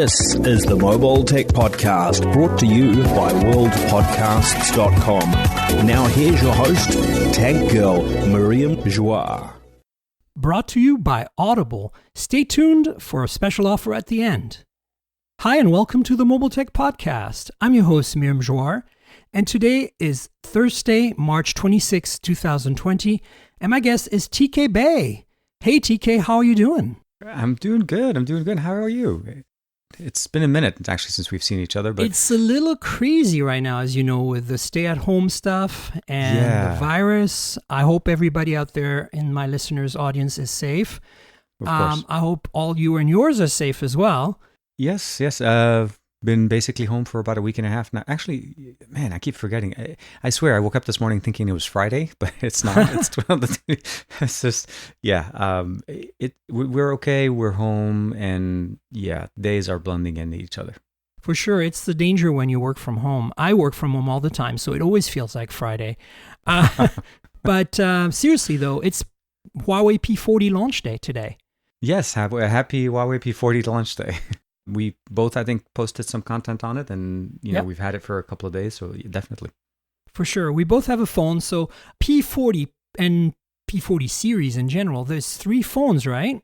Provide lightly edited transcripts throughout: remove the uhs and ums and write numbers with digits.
This is the Mobile Tech Podcast, brought to you by worldpodcasts.com. Now here's your host, Tech Girl, Miriam Joie. Brought to you by Audible. Stay tuned for a special offer at the end. Hi, and welcome to the Mobile Tech Podcast. I'm your host, Miriam Joie, and today is Thursday, March 26, 2020, and my guest is TK Bay. Hey, TK, how are you doing? I'm doing good. How are you? It's been a minute, actually, since we've seen each other. But it's a little crazy right now, as you know, with the stay-at-home stuff and the virus. I hope everybody out there in my listeners' audience is safe. Of course. I hope all you and yours are safe as well. Yes. Been basically home for about a week and a half now. Actually, man, I keep forgetting. I swear, I woke up this morning thinking it was Friday, but it's not. It's 12. It's just, we're okay. We're home, and days are blending into each other. For sure, it's the danger when you work from home. I work from home all the time, so it always feels like Friday. But seriously, though, it's Huawei P40 launch day today. Yes, happy Huawei P40 launch day. We both, I think, posted some content on it, and we've had it for a couple of days, so definitely. For sure. We both have a phone, so P40 and P40 series in general, there's 3 phones, right?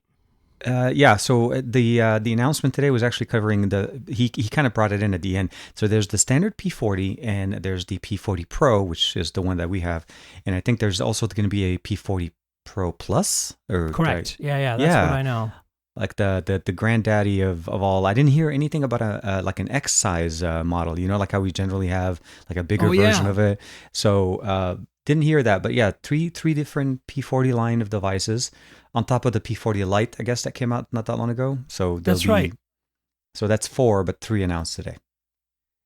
So the announcement today was actually covering he kind of brought it in at the end. So there's the standard P40, and there's the P40 Pro, which is the one that we have, and I think there's also going to be a P40 Pro Plus. Correct. That's what I know. Like the granddaddy of all. I didn't hear anything about like an X size model, like how we generally have like a bigger version of it. So didn't hear that, but three different P40 line of devices on top of the P40 Lite, I guess, that came out not that long ago. So that's right. So that's 4, but 3 announced today.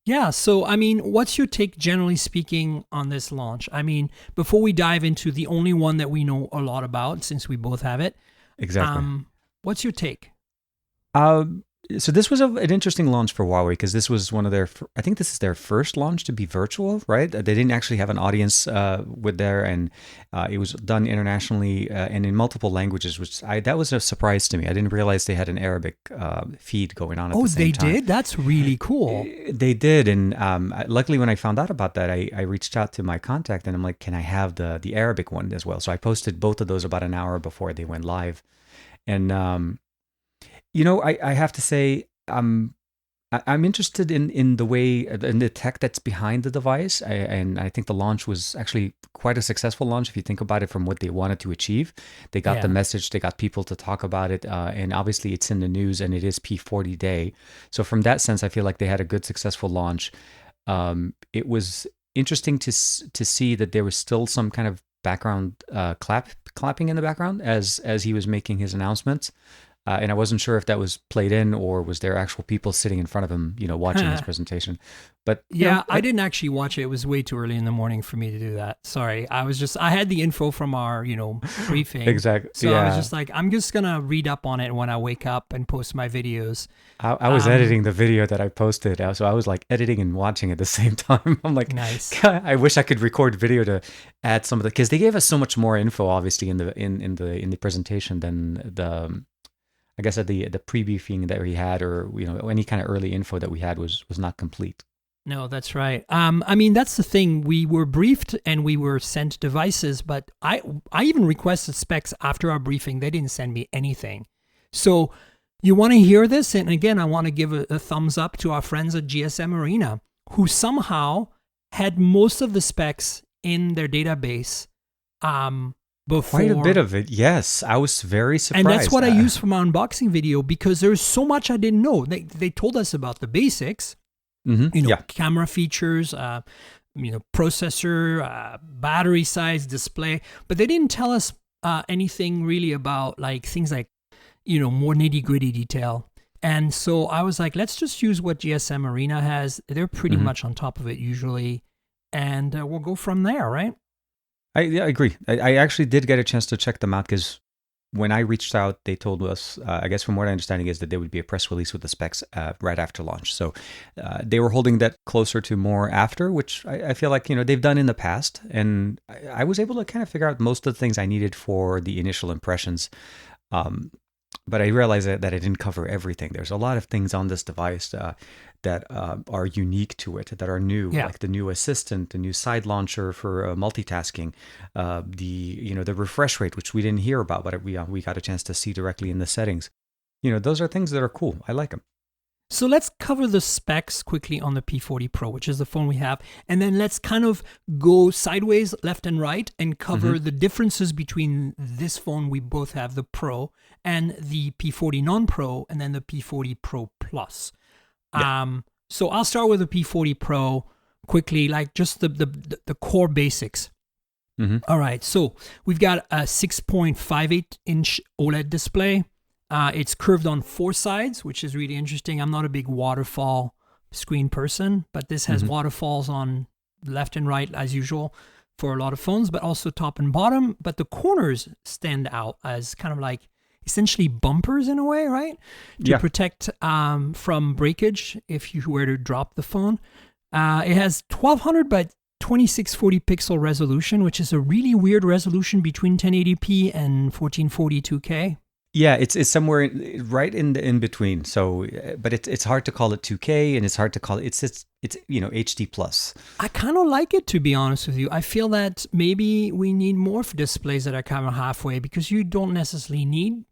Yeah. So, I mean, what's your take, generally speaking, on this launch? I mean, before we dive into the only one that we know a lot about, since we both have it. Exactly. What's your take? So this was an interesting launch for Huawei, because this was one of I think this is their first launch to be virtual, right? They didn't actually have an audience with there, and it was done internationally and in multiple languages, that was a surprise to me. I didn't realize they had an Arabic feed going on at the same time. Oh, they did? That's really cool. They did, and luckily when I found out about that, I reached out to my contact, and I'm like, can I have the Arabic one as well? So I posted both of those about an hour before they went live. And, I have to say, I'm interested in the way, in the tech that's behind the device. And I think the launch was actually quite a successful launch if you think about it from what they wanted to achieve. They got the message, they got people to talk about it. And obviously it's in the news, and it is P40 day. So from that sense, I feel like they had a good, successful launch. It was interesting to see that there was still some kind of background clapping in the background as he was making his announcements, and I wasn't sure if that was played in or was there actual people sitting in front of him, watching his presentation. But I didn't actually watch it. It was way too early in the morning for me to do that. Sorry, I had the info from our briefing. Exactly. So I was just like, I'm just gonna read up on it when I wake up and post my videos. I was editing the video that I posted, so I was like editing and watching at the same time. I'm like, nice. God, I wish I could record video to add some of because they gave us so much more info, obviously, in the presentation than I guess at the pre-briefing that we had, or any kind of early info that we had was not complete. No, that's right. I mean, that's the thing. We were briefed and we were sent devices, but I even requested specs after our briefing. They didn't send me anything. So you want to hear this? And again, I want to give a thumbs up to our friends at GSM Arena, who somehow had most of the specs in their database before. Quite a bit of it, yes. I was very surprised. And that's what I used for my unboxing video, because there's so much I didn't know. They told us about the basics, camera features, processor, battery size, display, but they didn't tell us anything really about like things like, more nitty-gritty detail. And so I was like, let's just use what GSM Arena has. They're pretty much on top of it usually, and we'll go from there, right? I agree. I actually did get a chance to check them out, because when I reached out, they told us, I guess from what I understanding is that there would be a press release with the specs right after launch. So they were holding that closer to more after, which I feel like, they've done in the past. And I was able to kind of figure out most of the things I needed for the initial impressions. But I realized that I didn't cover everything. There's a lot of things on this device that are unique to it, that are new, like the new assistant, the new side launcher for multitasking, the refresh rate, which we didn't hear about, but we got a chance to see directly in the settings. Those are things that are cool. I like them. So let's cover the specs quickly on the P40 Pro, which is the phone we have. And then let's kind of go sideways, left and right, and cover the differences between this phone we both have, the Pro, and the P40 non-Pro, and then the P40 Pro Plus. Yeah. So I'll start with the P40 Pro quickly, like just the core basics. All right, so we've got a 6.58-inch OLED display. It's curved on 4 sides, which is really interesting. I'm not a big waterfall screen person, but this has waterfalls on left and right as usual for a lot of phones, but also top and bottom. But the corners stand out as kind of like essentially bumpers in a way, right? To protect from breakage if you were to drop the phone. It has 1200 by 2640 pixel resolution, which is a really weird resolution between 1080p and 1440 2K. Yeah, it's somewhere right in between. So, but it's hard to call it 2K, and it's hard to call it it's HD plus. I kind of like it, to be honest with you. I feel that maybe we need more displays that are kind of halfway, because you don't necessarily need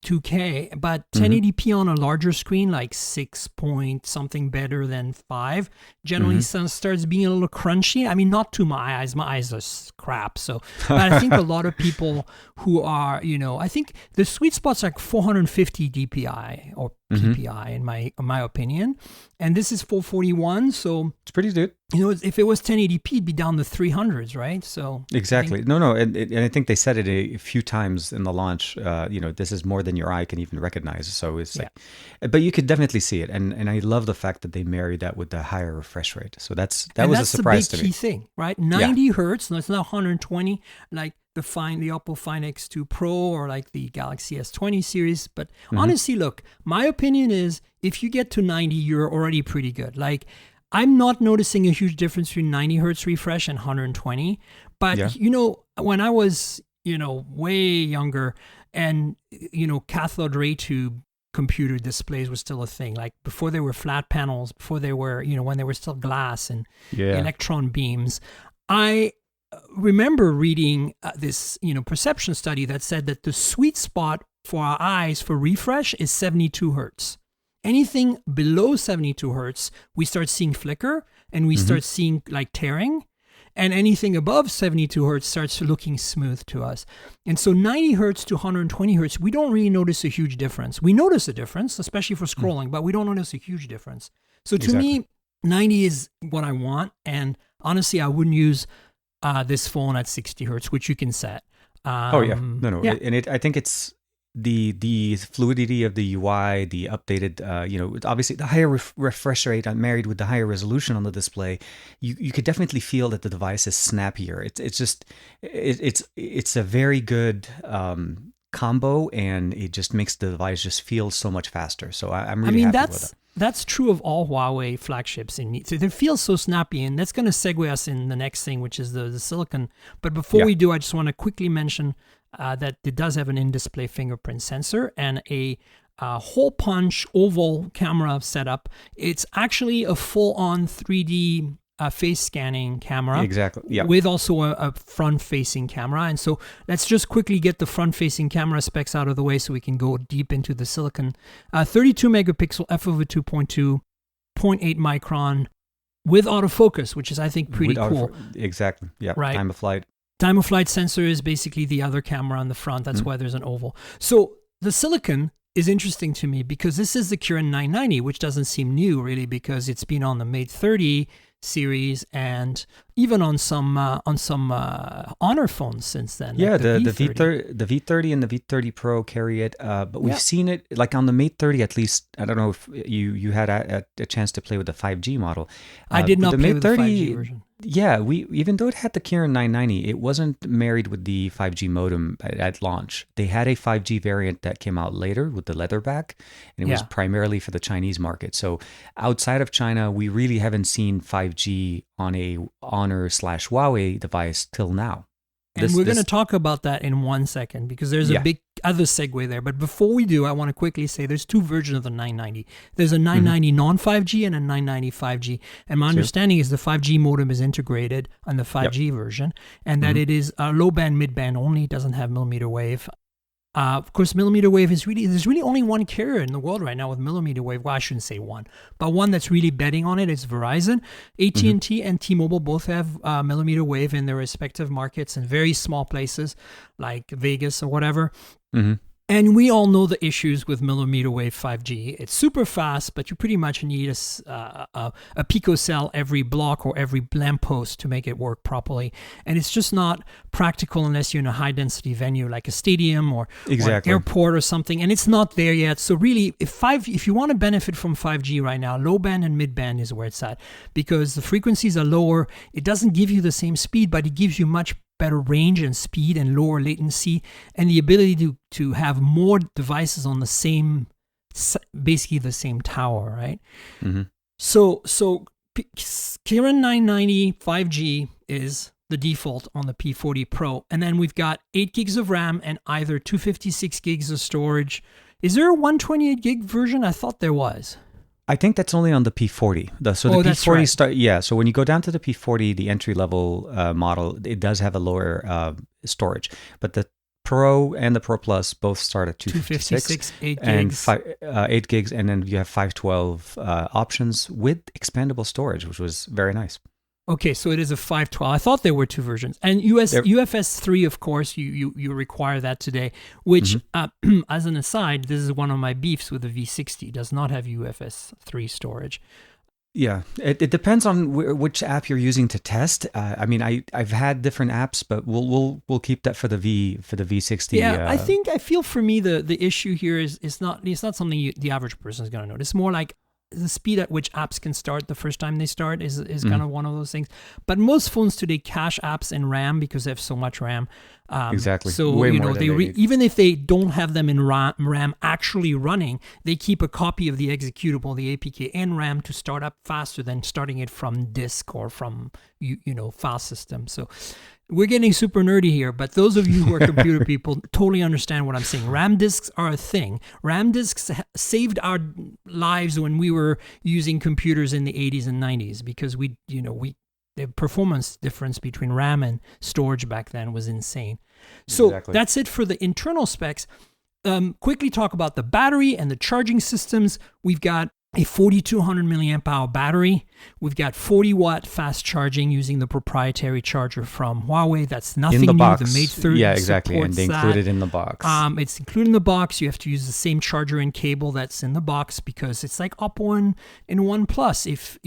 2K, but 1080p on a larger screen, like 6 point something better than 5, generally starts being a little crunchy. I mean, not to my eyes. My eyes are crap. So, but I think a lot of people who are, I think the sweet spot's like 450 DPI or PPI in my opinion. And this is 441, so it's pretty good. If it was 1080p, it'd be down the 300s, right? So exactly. No, and I think they said it a few times in the launch. This is more than your eye can even recognize. So it's like, but you could definitely see it, and I love the fact that they married that with the higher refresh rate. So that's a surprise to me. That's the big key thing, right? 90 hertz. No, it's not 120 like the Oppo Find X2 Pro or like the Galaxy S20 series. But honestly, look, my opinion is if you get to 90, you're already pretty good. Like, I'm not noticing a huge difference between 90 hertz refresh and 120. But, when I was, way younger and, cathode ray tube computer displays was still a thing. Like before there were flat panels, before they were, when they were still glass and electron beams, I remember reading this, perception study that said that the sweet spot for our eyes for refresh is 72 hertz. Anything below 72 hertz, we start seeing flicker and we start seeing like tearing. And anything above 72 hertz starts looking smooth to us. And so 90 hertz to 120 hertz, we don't really notice a huge difference. We notice a difference, especially for scrolling, but we don't notice a huge difference. So to me, 90 is what I want. And honestly, I wouldn't use this phone at 60 hertz, which you can set. No. Yeah. And I think it's the fluidity of the UI, the updated, obviously the higher refresh rate married with the higher resolution on the display, you could definitely feel that the device is snappier. It's a very good combo, and it just makes the device just feel so much faster. So I'm really happy with it. That's true of all Huawei flagships. So they feel so snappy, and that's going to segue us in the next thing, which is the silicon. But before we do, I just want to quickly mention that it does have an in-display fingerprint sensor and a hole punch oval camera setup. It's actually a full-on 3D face scanning camera. Exactly. Yeah. With also a front-facing camera. And so let's just quickly get the front-facing camera specs out of the way so we can go deep into the silicon. 32 megapixel f/2.2, 0.8 micron with autofocus, which is I think pretty cool. Exactly. Yeah. Right. Time of flight. Time of flight sensor is basically the other camera on the front. That's why there's an oval. So the silicon is interesting to me because this is the Kirin 990, which doesn't seem new really because it's been on the Mate 30 series and even on some Honor phones since then. Yeah, like the V30 and the V30 Pro carry it, but we've seen it like on the Mate 30 at least. I don't know if you had a chance to play with the 5G model. I did not play with the 5G version. Yeah, even though it had the Kirin 990, it wasn't married with the 5G modem at launch. They had a 5G variant that came out later with the leatherback, and it was primarily for the Chinese market. So outside of China, we really haven't seen 5G on a Honor/Huawei device till now. And we're going to talk about that in 1 second because there's a big other segue there. But before we do, I want to quickly say there's two versions of the 990. There's a 990 non-5G and a 990 5G. And my understanding is the 5G modem is integrated on the 5G version and that it is low band, mid band only. It doesn't have millimeter wave. Of course, millimeter wave there's really only one carrier in the world right now with millimeter wave. Well, I shouldn't say one, but one that's really betting on it is Verizon. AT&T and T-Mobile both have millimeter wave in their respective markets in very small places like Vegas or whatever. And we all know the issues with millimeter wave 5G. It's super fast, but you pretty much need a picocell every block or every lamppost to make it work properly. And it's just not practical unless you're in a high-density venue like a stadium or an airport or something. And it's not there yet. So really, if you want to benefit from 5G right now, low band and mid band is where it's at because the frequencies are lower. It doesn't give you the same speed, but it gives you much better range and speed and lower latency and the ability to have more devices on the same, basically the same tower, right? So Kirin 990 5G is the default on the P40 Pro. And then we've got 8 gigs of RAM and either 256 gigs of storage. Is there a 128 gig version? I thought there was. I think that's only on the P40. The P40 So when you go down to the P40, the entry level model, it does have a lower storage, but the Pro and the Pro Plus both start at 256 8 gigs. And 8 gigs, and then you have 512 options with expandable storage, which was very nice. Okay, so it is a 512. I thought there were two versions. And UFS 3, of course, you require that today, which, as an aside, this is one of my beefs with the V60. It does not have UFS 3 storage. Yeah, it depends on which app you're using to test. I mean, I've had different apps, but we'll keep that for the V60. Yeah, I feel for me the issue here is it's not something the average person is going to notice. It's more like the speed at which apps can start the first time they start is kind of one of those things. But most phones today cache apps in RAM because they have so much RAM. Exactly. So way more than even if they don't have them in RAM actually running, they keep a copy of the executable, the APK, in RAM to start up faster than starting it from disk or from file system. So we're getting super nerdy here, but those of you who are computer people totally understand what I'm saying. RAM disks are a thing. RAM disks saved our lives when we were using computers in the 80s and 90s because the performance difference between RAM and storage back then was insane. So that's it for the internal specs. Quickly talk about the battery and the charging systems. We've got a 4,200 milliamp hour battery. We've got 40 watt fast charging using the proprietary charger from Huawei. That's nothing new. Box. The Mate 30 exactly, and they include it in the box. It's included in the box. You have to use the same charger and cable that's in the box because it's like Oppo and OnePlus. If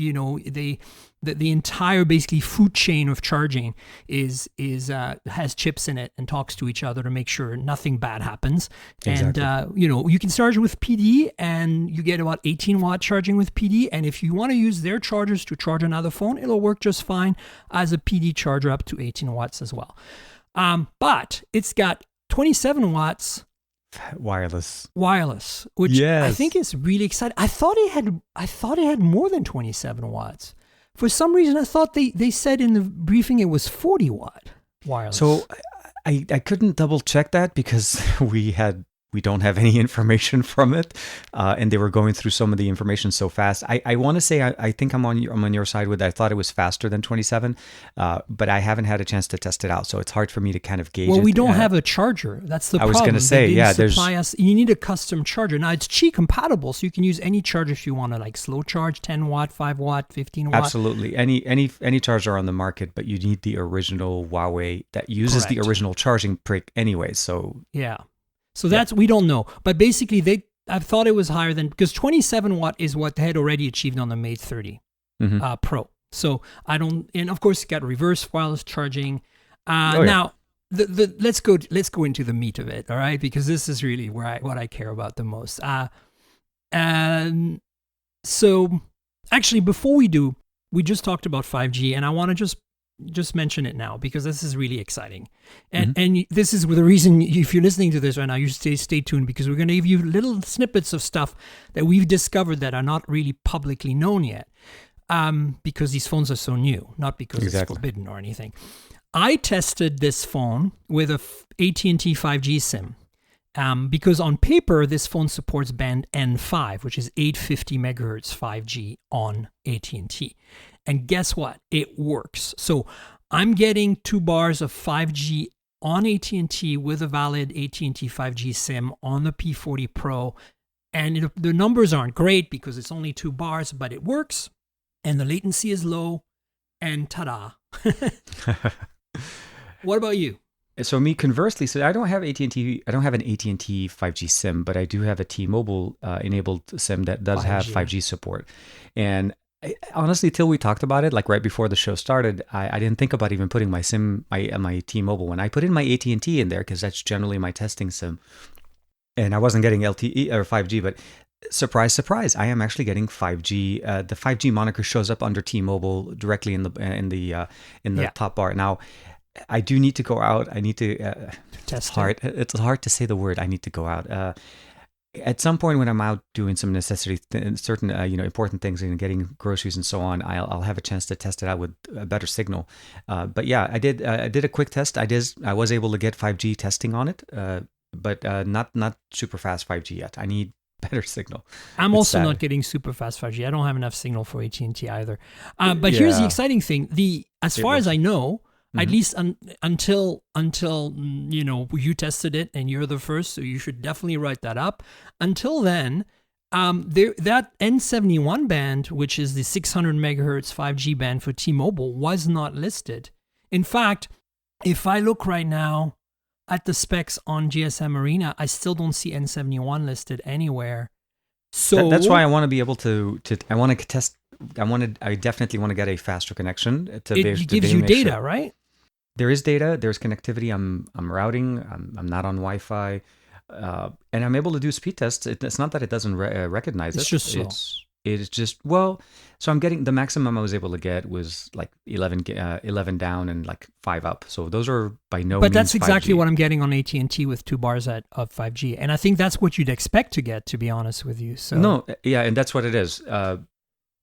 the entire basically food chain of charging has chips in it and talks to each other to make sure nothing bad happens. Exactly. And you can charge with PD and you get about 18 watt charging with PD. And if you want to use their chargers to charge another phone, it'll work just fine as a PD charger up to 18 watts as well. But it's got 27 watts wireless, which I think is really exciting. I thought it had more than 27 watts. For some reason, I thought they said in the briefing it was 40 watt wireless. So I couldn't double check that because we don't have any information from it, and they were going through some of the information so fast. I want to say I think I'm on your side with that. I thought it was faster than 27, but I haven't had a chance to test it out, so it's hard for me to kind of gauge. Well, we don't have a charger. That's the problem. I was going to say, you need a custom charger. Now it's Qi compatible, so you can use any charger if you want to, like slow charge, 10 watt, 5 watt, 15 watt. Absolutely, any charger on the market, but you need the original Huawei that uses the original charging brick anyway. So yeah. So we don't know. But basically, I thought it was higher than, because 27 watt is what they had already achieved on the Mate 30 Pro. So and of course, you got reverse wireless charging. Now, let's go into the meat of it, all right? Because this is really what I care about the most. So actually, before we do, we just talked about 5G, and I want to just mention it now because this is really exciting. And this is the reason, if you're listening to this right now, you stay tuned because we're going to give you little snippets of stuff that we've discovered that are not really publicly known yet, because these phones are so new, not because it's forbidden or anything. I tested this phone with a AT&T 5G SIM. Because on paper, this phone supports band N5, which is 850 megahertz 5G on AT&T. And guess what? It works. So I'm getting 2 bars of 5G on AT&T with a valid AT&T 5G SIM on the P40 Pro. And the numbers aren't great because it's only 2 bars, but it works. And the latency is low. And ta-da. What about you? So me, conversely, so I don't have AT&T. I don't have an AT&T 5G SIM, but I do have a T-Mobile enabled SIM that does 5G. Have 5G support. And honestly, till we talked about it, like right before the show started, I didn't think about even putting my SIM, my T-Mobile. When I put in my AT&T in there, because that's generally my testing SIM, and I wasn't getting LTE or 5G, but surprise, surprise, I am actually getting 5G. The 5G moniker shows up under T-Mobile directly in the top bar. Now, I do need to go out. I need to test. It's hard to say the word. I need to go out. At some point when I'm out doing some certain important things and getting groceries and so on, I'll have a chance to test it out with a better signal. But yeah, I did a quick test. I was able to get 5G testing on it, but not super fast 5G yet. I need better signal. I'm also not getting super fast 5G. I don't have enough signal for AT&T either. But here's the exciting thing: as far as I know. Mm-hmm. At least until you tested it and you're the first, so you should definitely write that up. Until then, that N71 band, which is the 600 megahertz 5G band for T-Mobile, was not listed. In fact, if I look right now at the specs on GSM Arena, I still don't see N71 listed anywhere. So that's why I want to be able to I want to test. I definitely want to get a faster connection. It gives you data, right? There is data. There's connectivity. I'm routing. I'm not on Wi-Fi, and I'm able to do speed tests. It's not that it doesn't recognize it. It's just slow. It's just So I'm getting the maximum I was able to get was like 11 down and like 5 up. So those are by no means. But that's exactly 5G. what I'm getting on AT&T with 2 bars of 5G, and I think that's what you'd expect to get. To be honest with you, so no, yeah, and that's what it is.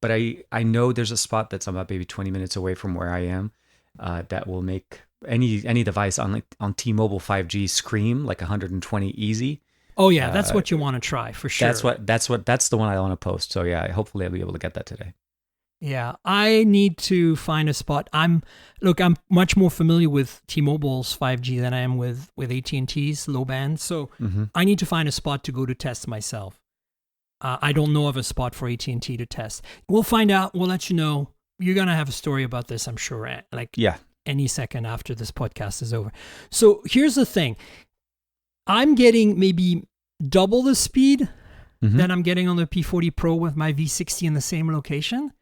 But I know there's a spot that's about maybe 20 minutes away from where I am that will make any device on T-Mobile 5G scream like 120 easy. Oh yeah, that's what you want to try for sure. That's the one I want to post. So yeah, hopefully I'll be able to get that today. Yeah, I need to find a spot. I'm much more familiar with T-Mobile's 5G than I am with AT&T's low band. So I need to find a spot to go to test myself. I don't know of a spot for AT&T to test. We'll find out. We'll let you know. You're going to have a story about this, I'm sure, any second after this podcast is over. So here's the thing. I'm getting maybe double the speed that I'm getting on the P40 Pro with my V60 in the same location.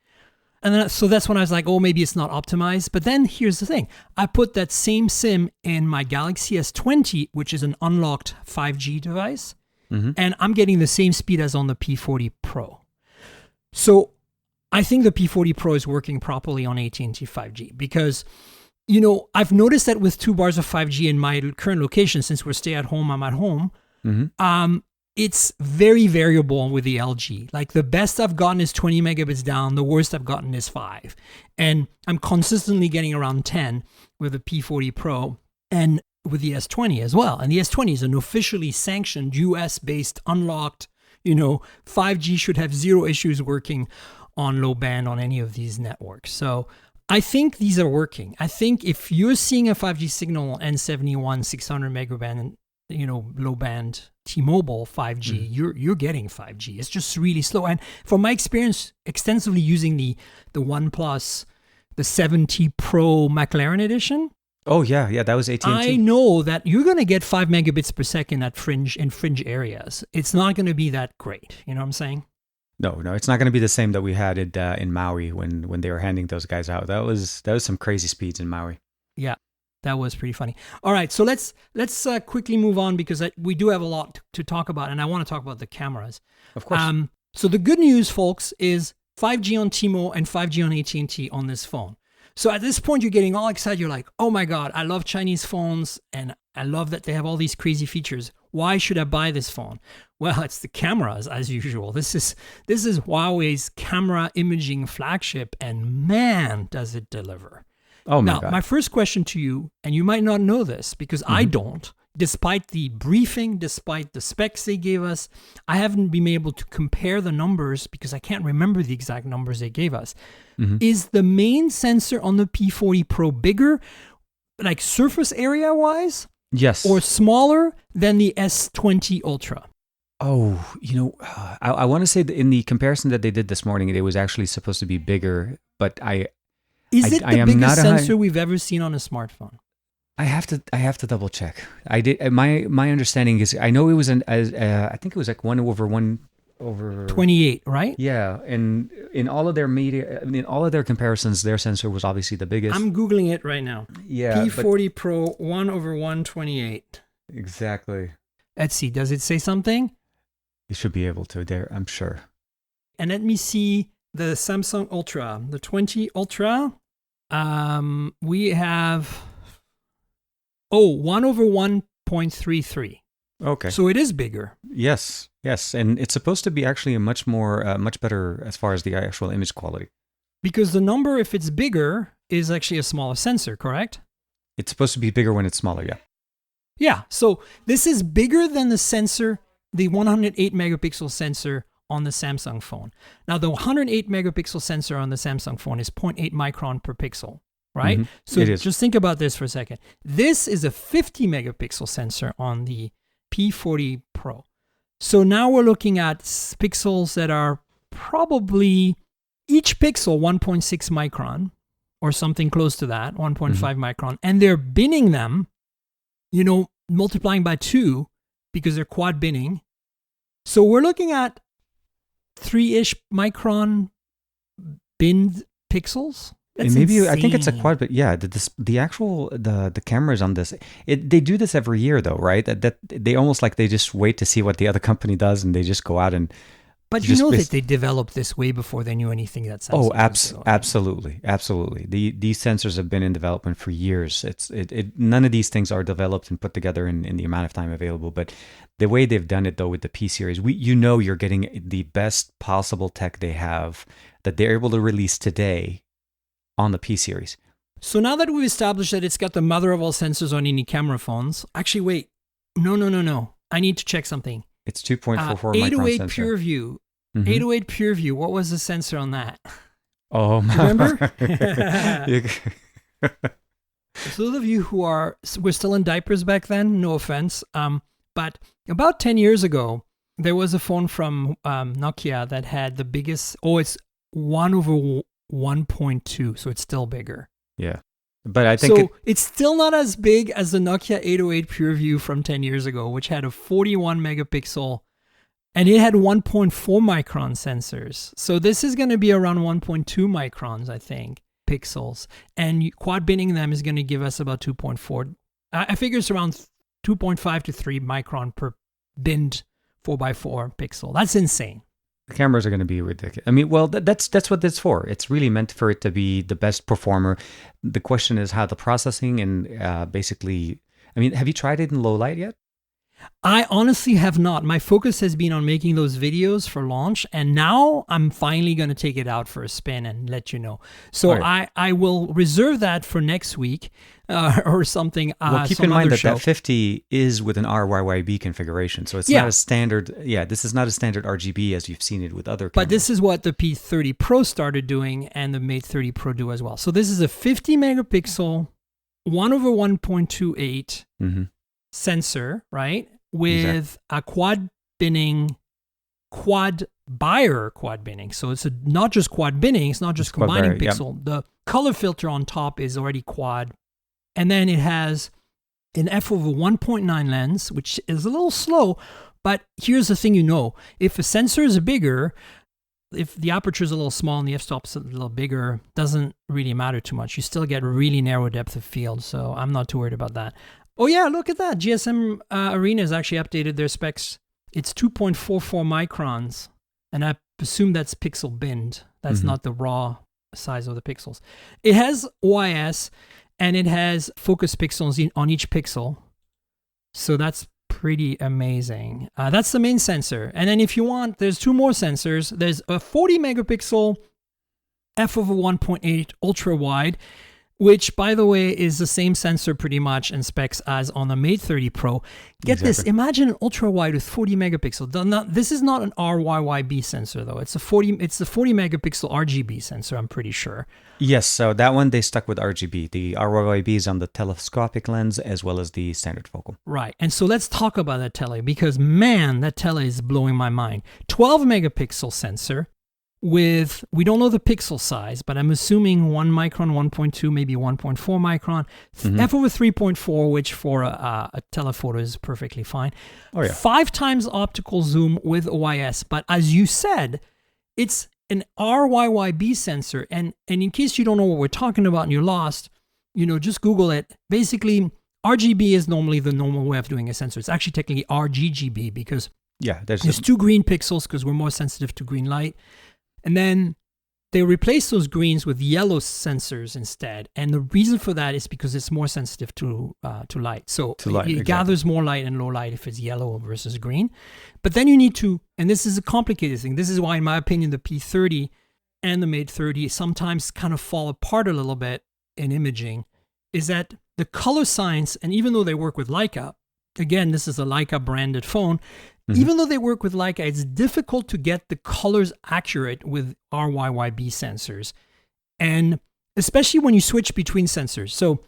And then, so that's when I was like, oh, maybe it's not optimized. But then here's the thing. I put that same SIM in my Galaxy S20, which is an unlocked 5G device. And I'm getting the same speed as on the P40 Pro. So I think the P40 Pro is working properly on AT&T 5G because, I've noticed that with 2 bars of 5G in my current location, since we're stay at home, I'm at home, it's very variable with the LG. Like the best I've gotten is 20 megabits down. The worst I've gotten is 5. And I'm consistently getting around 10 with the P40 Pro. And with the S20 as well. And the S20 is an officially sanctioned US-based unlocked, 5G should have 0 issues working on low band on any of these networks. So I think these are working. I think if you're seeing a 5G signal N71 600 megaband, low band T-Mobile 5G, you're getting 5G. It's just really slow. And from my experience extensively using the OnePlus, the 70 Pro McLaren edition, oh yeah, that was AT&T. I know that you're going to get 5 megabits per second in fringe areas. It's not going to be that great. You know what I'm saying? No, it's not going to be the same that we had in Maui when they were handing those guys out. That was some crazy speeds in Maui. Yeah, that was pretty funny. All right, so let's quickly move on because we do have a lot to talk about, and I want to talk about the cameras. Of course. So the good news, folks, is 5G on T-Mobile and 5G on AT&T on this phone. So at this point, you're getting all excited. You're like, oh my God, I love Chinese phones and I love that they have all these crazy features. Why should I buy this phone? Well, it's the cameras as usual. This is Huawei's camera imaging flagship and man, does it deliver. Oh my Now, God. my first question to you, and you might not know this because I don't, despite the briefing, despite the specs they gave us, I haven't been able to compare the numbers because I can't remember the exact numbers they gave us. Is the main sensor on the P40 Pro bigger, like surface area wise, Yes. or smaller than the S20 Ultra? Oh, I want to say that in the comparison that they did this morning, it was actually supposed to be bigger, but Is it I the am biggest not sensor we've ever seen on a smartphone? I have to double check. I did my understanding is I know it was I think it was like 28, right? Yeah, and in all of their media, in all of their comparisons, their sensor was obviously the biggest. I'm Googling it right now. Yeah, P40 Pro 1/128. Exactly. Let's see, does it say something? You should be able to there, I'm sure. And let me see the Samsung Ultra, the 20 Ultra. We have 1/1.33. Okay. So it is bigger. Yes, and it's supposed to be actually a much better as far as the actual image quality. Because the number, if it's bigger, is actually a smaller sensor, correct? It's supposed to be bigger when it's smaller, yeah. Yeah, so this is bigger than the sensor, the 108 megapixel sensor on the Samsung phone. Now, the 108 megapixel sensor on the Samsung phone is 0.8 micron per pixel, right? So It is. just think about this for a second. This is a 50 megapixel sensor on the P40 Pro. So now we're looking at pixels that are probably each pixel 1.6 micron or something close to that, 1.5 micron, and they're binning them, multiplying by 2 because they're quad binning. So we're looking at 3-ish micron binned pixels. That's And maybe insane. I think it's a quad, but yeah, the cameras on this, they do this every year though, right? That they almost like they just wait to see what the other company does, and they just go out and. But that they developed this way before they knew anything that Samsung was doing. Absolutely. These sensors have been in development for years. None of these things are developed and put together in the amount of time available. But the way they've done it though with the P series, you're getting the best possible tech they have that they're able to release today on the P series. So now that we've established that it's got the mother of all sensors on any camera phones, actually wait, no. I need to check something. It's 2.44 micron 808 sensor. Pure View. 808 Pure View. What was the sensor on that? Oh, my. Remember? So those of you who were still in diapers back then, no offense, but about 10 years ago, there was a phone from Nokia that had the biggest, it's 1/1.2, so it's still bigger. Yeah. But I think it's still not as big as the Nokia 808 Pure View from 10 years ago, which had a 41 megapixel, and it had 1.4 micron sensors. So this is going to be around 1.2 microns, I think, pixels. And quad binning them is going to give us about 2.4. I figure it's around 2.5 to 3 micron per binned 4x4 pixel. That's insane. the cameras are going to be ridiculous. I mean, well, that's what it's for. It's really meant for it to be the best performer. The question is how the processing and basically, I mean, have you tried it in low light yet? I honestly have not. My focus has been on making those videos for launch, and now I'm finally going to take it out for a spin and let you know. So right. I will reserve that for next week or something. Well, keep in mind that 50 is with an RYYB configuration, so it's not a standard. Yeah, this is not a standard RGB as you've seen it with other cameras. But this is what the P30 Pro started doing, and the Mate 30 Pro do as well. So this is a 50 megapixel, 1/1.28 sensor, right? With a quad binning, quad binning. So it's not just quad binning, it's not just combining pixel. Yep. The color filter on top is already quad. And then it has an f/1.9 lens, which is a little slow, but here's the thing if a sensor is bigger, if the aperture is a little small and the f-stop's a little bigger, doesn't really matter too much. You still get really narrow depth of field, so I'm not too worried about that. Oh yeah, look at that. GSM Arena has actually updated their specs. It's 2.44 microns, and I assume that's pixel binned. That's not the raw size of the pixels. It has OIS, and it has focus pixels on each pixel. So that's pretty amazing. That's the main sensor. And then if you want, there's two more sensors. There's a 40 megapixel f/1.8 ultra wide, which, by the way, is the same sensor pretty much in specs as on the Mate 30 Pro. Get this, imagine an ultra wide with 40 megapixel. This is not an RYYB sensor though. It's the 40 megapixel RGB sensor, I'm pretty sure. Yes, so that one they stuck with RGB. The RYYB is on the telescopic lens as well as the standard focal. Right. And so let's talk about that tele, because man, that tele is blowing my mind. 12 megapixel sensor with, we don't know the pixel size, but I'm assuming 1 micron, 1.2, maybe 1.4 micron, f/3.4, which for a telephoto is perfectly fine. Oh, yeah. 5 times optical zoom with OIS. But as you said, it's an RYYB sensor. And in case you don't know what we're talking about and you're lost, just Google it. Basically, RGB is normally the normal way of doing a sensor. It's actually technically RGGB because there's 2 green pixels because we're more sensitive to green light. And then they replace those greens with yellow sensors instead. And the reason for that is because it's more sensitive to light. So it gathers more light and low light if it's yellow versus green. But then you need to, and this is a complicated thing. This is why, in my opinion, the P30 and the Mate 30 sometimes kind of fall apart a little bit in imaging, is that the color science, and even though they work with Leica, again, this is a Leica branded phone, even though they work with Leica, it's difficult to get the colors accurate with RYYB sensors. And especially when you switch between sensors. So,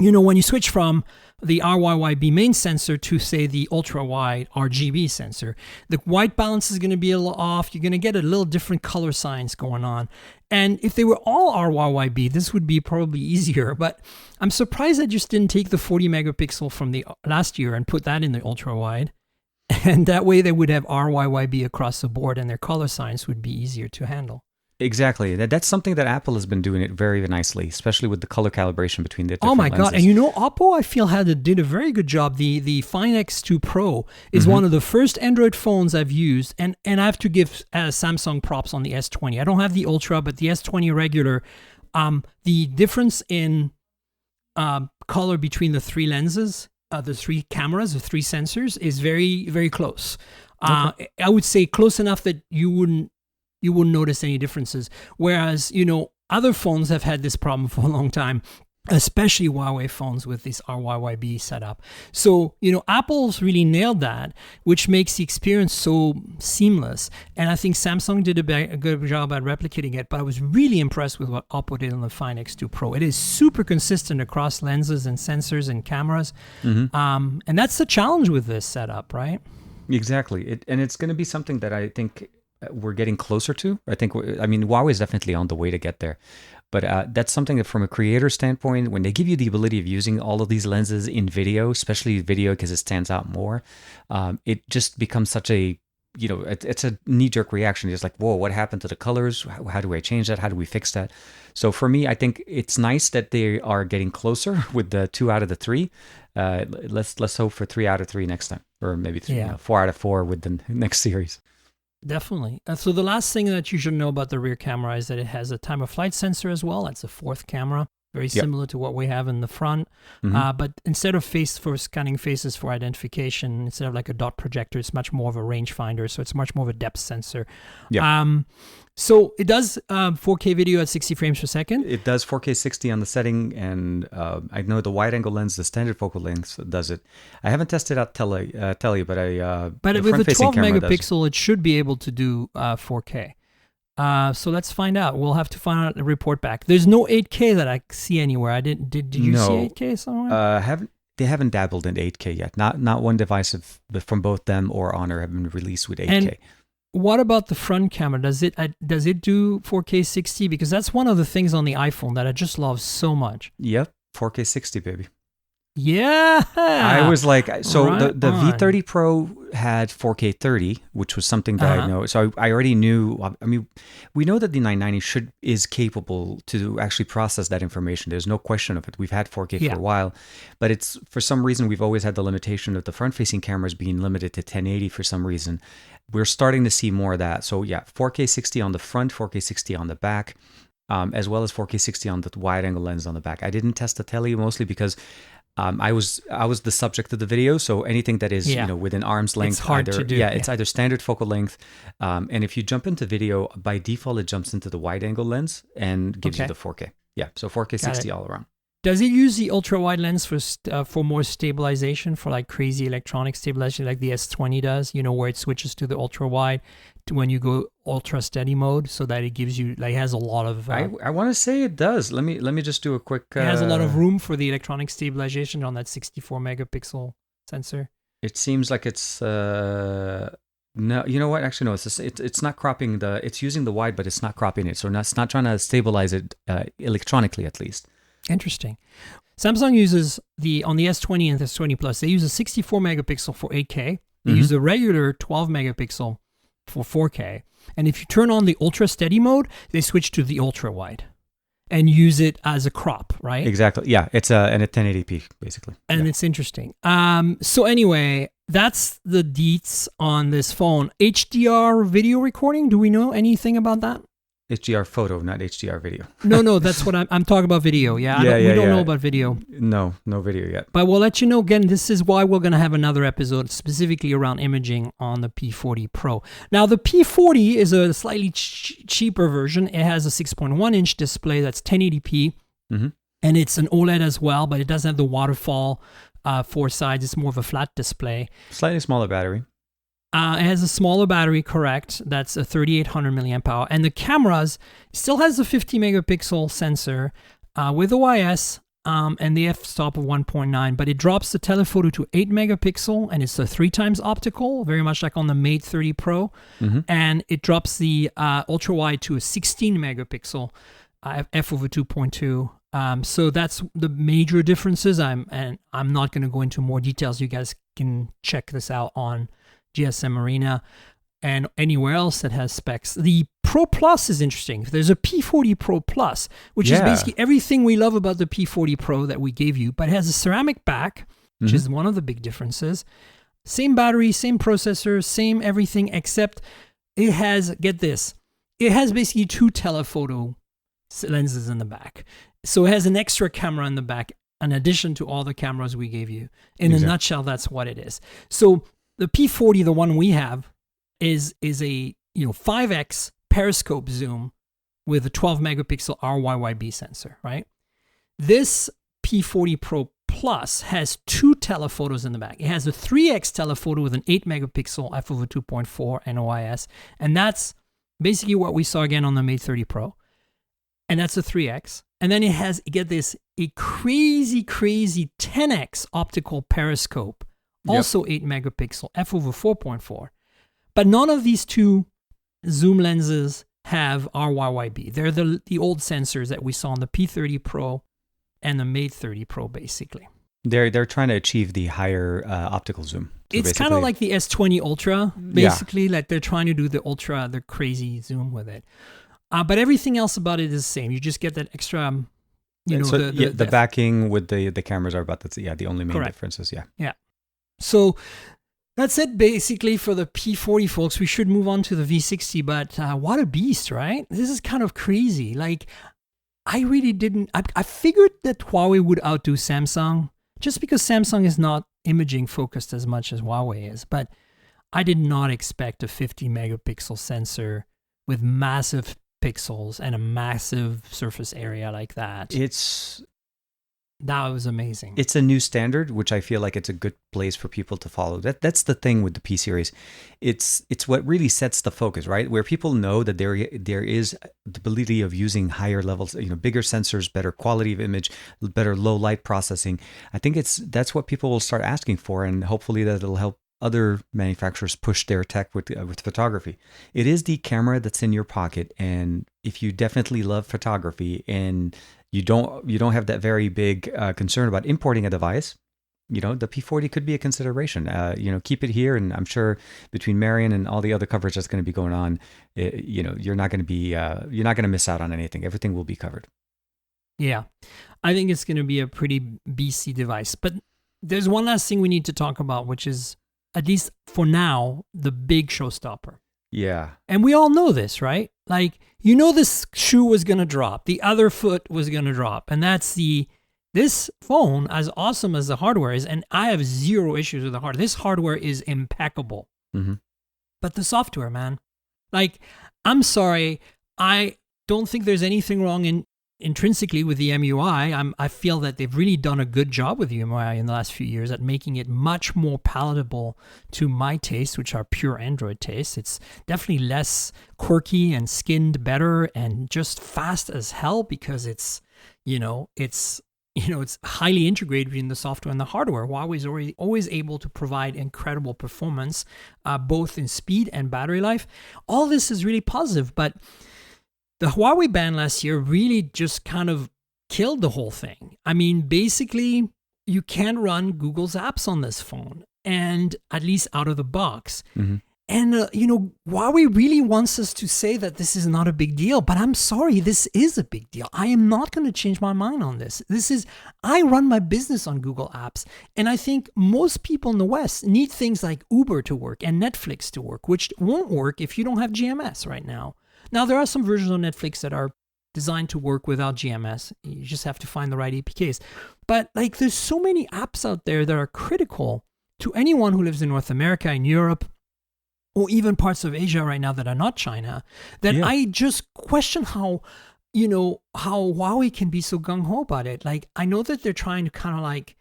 when you switch from the RYYB main sensor to, say, the ultra-wide RGB sensor, the white balance is going to be a little off. You're going to get a little different color science going on. And if they were all RYYB, this would be probably easier. But I'm surprised I just didn't take the 40 megapixel from the last year and put that in the ultra-wide. And that way they would have RYYB across the board and their color science would be easier to handle. Exactly. That's something that Apple has been doing it very nicely, especially with the color calibration between the different Oh my lenses. God. And Oppo, I feel, did a very good job. The Find X2 Pro is one of the first Android phones I've used. And I have to give Samsung props on the S20. I don't have the Ultra, but the S20 regular, the difference in color between the 3 lenses, the 3 cameras, the 3 sensors is very, very close. I would say close enough that you wouldn't notice any differences. Whereas, other phones have had this problem for a long time, especially Huawei phones with this RYYB setup. So, Apple's really nailed that, which makes the experience so seamless. And I think Samsung did a good job at replicating it, but I was really impressed with what Oppo did on the Find X2 Pro. It is super consistent across lenses and sensors and cameras. And that's the challenge with this setup, right? Exactly. And it's going to be something that I think we're getting closer to. Huawei is definitely on the way to get there. But that's something that from a creator standpoint, when they give you the ability of using all of these lenses in video, especially video because it stands out more, it just becomes such a, it's a knee-jerk reaction. It's like, whoa, what happened to the colors? How do I change that? How do we fix that? So for me, I think it's nice that they are getting closer with the 2 out of the 3. Let's hope for 3 out of 3 next time, or maybe 4 out of 4 with the next series. Definitely. So the last thing that you should know about the rear camera is that it has a time of flight sensor as well. That's a 4th camera, very similar to what we have in the front. But instead of face for scanning faces for identification, instead of like a dot projector, it's much more of a rangefinder. So it's much more of a depth sensor. So it does 4K video at 60 frames per second. It does 4K 60 on the setting, and I know the wide-angle lens, the standard focal length, does it. I haven't tested out tele, but But with the 12 megapixel, it should be able to do 4K. So let's find out. We'll have to find out and report back. There's no 8K that I see anywhere. Did you see 8K somewhere? They haven't dabbled in 8K yet. Not one device from both them or Honor have been released with 8K. And what about the front camera? Does it do 4K 60? Because that's one of the things on the iPhone that I just love so much. Yep, 4K 60, baby. Yeah. I was like, so right the V30 Pro had 4K 30, which was something that I know. So I already knew. I mean, we know that the 990 is capable to actually process that information. There's no question of it. We've had 4K for a while, but it's for some reason we've always had the limitation of the front-facing cameras being limited to 1080 for some reason. We're starting to see more of that. So 4K 60 on the front, 4K 60 on the back, as well as 4K 60 on the wide-angle lens on the back. I didn't test the tele mostly because I was the subject of the video, so anything that is within arm's length, it's hard to do. It's either standard focal length, and if you jump into video, by default it jumps into the wide angle lens and gives you the 4K. Yeah, so 4K 60 all around. Does it use the ultra wide lens for more stabilization, for like crazy electronic stabilization, like the S20 does? You know, where it switches to the ultra wide to when you go ultra steady mode, so that it gives you like has a lot of. I want to say it does. Let me just do a quick. It has a lot of room for the electronic stabilization on that 64 megapixel sensor. It seems like it's no. You know what? Actually, no. It's not cropping it's using the wide, but it's not cropping it. So it's not trying to stabilize it electronically, at least. Interesting. Samsung uses on the S20 and the S20 Plus, they use a 64 megapixel for 8K. They use the regular 12 megapixel for 4K. And if you turn on the ultra steady mode, they switch to the ultra wide and use it as a crop, right? Exactly. Yeah, it's a 1080p basically. And it's interesting. So anyway, that's the deets on this phone. HDR video recording. Do we know anything about that? HDR photo, not HDR video. No, that's what I'm talking about video. Yeah, we don't know about video. No video yet. But we'll let you know again. This is why we're going to have another episode specifically around imaging on the P40 Pro. Now, the P40 is a slightly cheaper version. It has a 6.1-inch display that's 1080p, and it's an OLED as well, but it doesn't have the waterfall 4 sides. It's more of a flat display. Slightly smaller battery. It has a smaller battery, correct. That's a 3800 milliamp hour. And the cameras still has a 50 megapixel sensor with OIS and the f-stop of 1.9, but it drops the telephoto to 8 megapixel and it's a 3 times optical, very much like on the Mate 30 Pro. And it drops the ultra wide to a 16 megapixel f/2.2. So that's the major differences. I'm not going to go into more details. You guys can check this out on GSM Arena and anywhere else that has specs. The Pro Plus is interesting. There's a P40 Pro Plus, which is basically everything we love about the P40 Pro that we gave you, but it has a ceramic back, which is one of the big differences. Same battery, same processor, same everything, except it has, get this, it has basically 2 telephoto lenses in the back. So it has an extra camera in the back in addition to all the cameras we gave you. In a nutshell, that's what it is. So the P40, the one we have, is a 5x periscope zoom with a 12 megapixel RYYB sensor, right? This P40 Pro Plus has 2 telephotos in the back. It has a 3x telephoto with an 8 megapixel f/2.4 and OIS, and that's basically what we saw again on the Mate 30 Pro, and that's a 3x. And then it has, get this, a crazy 10x optical periscope. Also 8 megapixel, f/4.4. But none of these 2 zoom lenses have RYYB. They're the old sensors that we saw on the P30 Pro and the Mate 30 Pro, basically. They're trying to achieve the higher optical zoom. So it's kind of like the S20 Ultra, basically. Like they're trying to do the crazy zoom with it. But everything else about it is the same. You just get that extra, the backing with the cameras are about the only main differences. Yeah. So that's it basically for the P40, folks. We should move on to the V60, but what a beast, right? This is kind of crazy. Like, I really didn't, I figured that Huawei would outdo Samsung just because Samsung is not imaging focused as much as Huawei is, but I did not expect a 50 megapixel sensor with massive pixels and a massive surface area like that. That was amazing. It's a new standard, which I feel like it's a good place for people to follow. That's the thing with the P series. It's what really sets the focus, right? Where people know that there is the ability of using higher levels, bigger sensors, better quality of image, better low light processing. I think that's what people will start asking for, and hopefully that it'll help other manufacturers push their tech with photography. It is the camera that's in your pocket, and if you definitely love photography and you don't have that very big concern about importing a device, the P40 could be a consideration. Keep it here, and I'm sure between Marion and all the other coverage that's going to be going on, you're not going to miss out on anything. Everything will be covered. Yeah, I think it's going to be a pretty beastly device. But there's one last thing we need to talk about, which is, at least for now, the big showstopper. Yeah. And we all know this, right? Like, this shoe was going to drop. The other foot was going to drop. And that's this phone, as awesome as the hardware is, and I have zero issues with the hardware. This hardware is impeccable. But the software, man. Like, I'm sorry. I don't think there's anything wrong in intrinsically with the MUI, I feel that they've really done a good job with the MUI in the last few years at making it much more palatable to my tastes, which are pure Android tastes. It's definitely less quirky and skinned better and just fast as hell because it's highly integrated between the software and the hardware. Huawei is always able to provide incredible performance, both in speed and battery life. All this is really positive, but the Huawei ban last year really just kind of killed the whole thing. I mean, basically, you can't run Google's apps on this phone, and at least out of the box. Mm-hmm. And, Huawei really wants us to say that this is not a big deal, but I'm sorry, this is a big deal. I am not going to change my mind on this. I run my business on Google Apps, and I think most people in the West need things like Uber to work and Netflix to work, which won't work if you don't have GMS right now. Now, there are some versions of Netflix that are designed to work without GMS. You just have to find the right APKs. But there's so many apps out there that are critical to anyone who lives in North America, in Europe, or even parts of Asia right now that are not China, that I just question how Huawei can be so gung-ho about it. I know that they're trying to kind of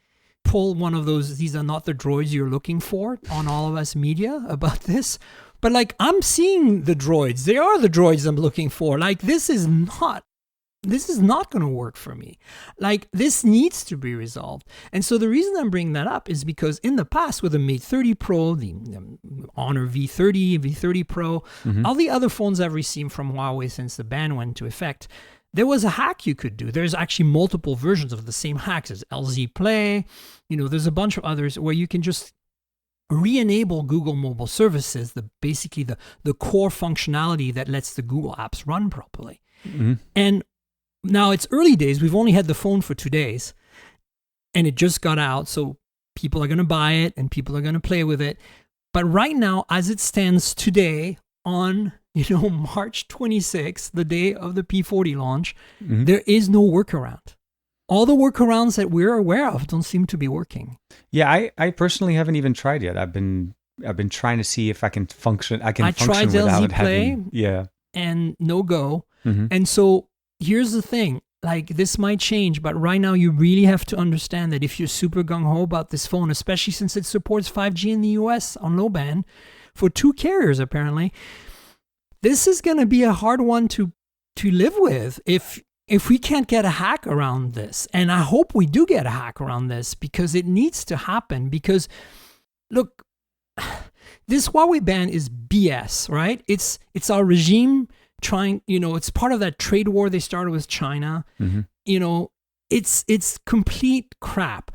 pull one of those, these are not the droids you're looking for on all of us media about this. But I'm seeing the droids. They are the droids I'm looking for. This is not going to work for me. This needs to be resolved. And so the reason I'm bringing that up is because in the past with the Mate 30 Pro, the Honor V30, V30 Pro, all the other phones I've received from Huawei since the ban went into effect, there was a hack you could do. There's actually multiple versions of the same hacks. There's LZ Play. There's a bunch of others where you can just re-enable Google mobile services, basically the core functionality that lets the Google apps run properly. Mm-hmm. And now it's early days. We've only had the phone for 2 days and it just got out. So people are going to buy it and people are going to play with it. But right now, as it stands today on, March 26th, the day of the P40 launch, there is no workaround. All the workarounds that we're aware of don't seem to be working. Yeah, I personally haven't even tried yet. I've been trying to see if I can function. I tried LZ Play, and no go. Mm-hmm. And so here's the thing. This might change, but right now you really have to understand that if you're super gung-ho about this phone, especially since it supports 5G in the US on low band for 2 carriers apparently, this is going to be a hard one to live with if we can't get a hack around this. And I hope we do get a hack around this because it needs to happen. Because look, this Huawei ban is BS, right? It's our regime trying, it's part of that trade war they started with China. Mm-hmm. It's complete crap,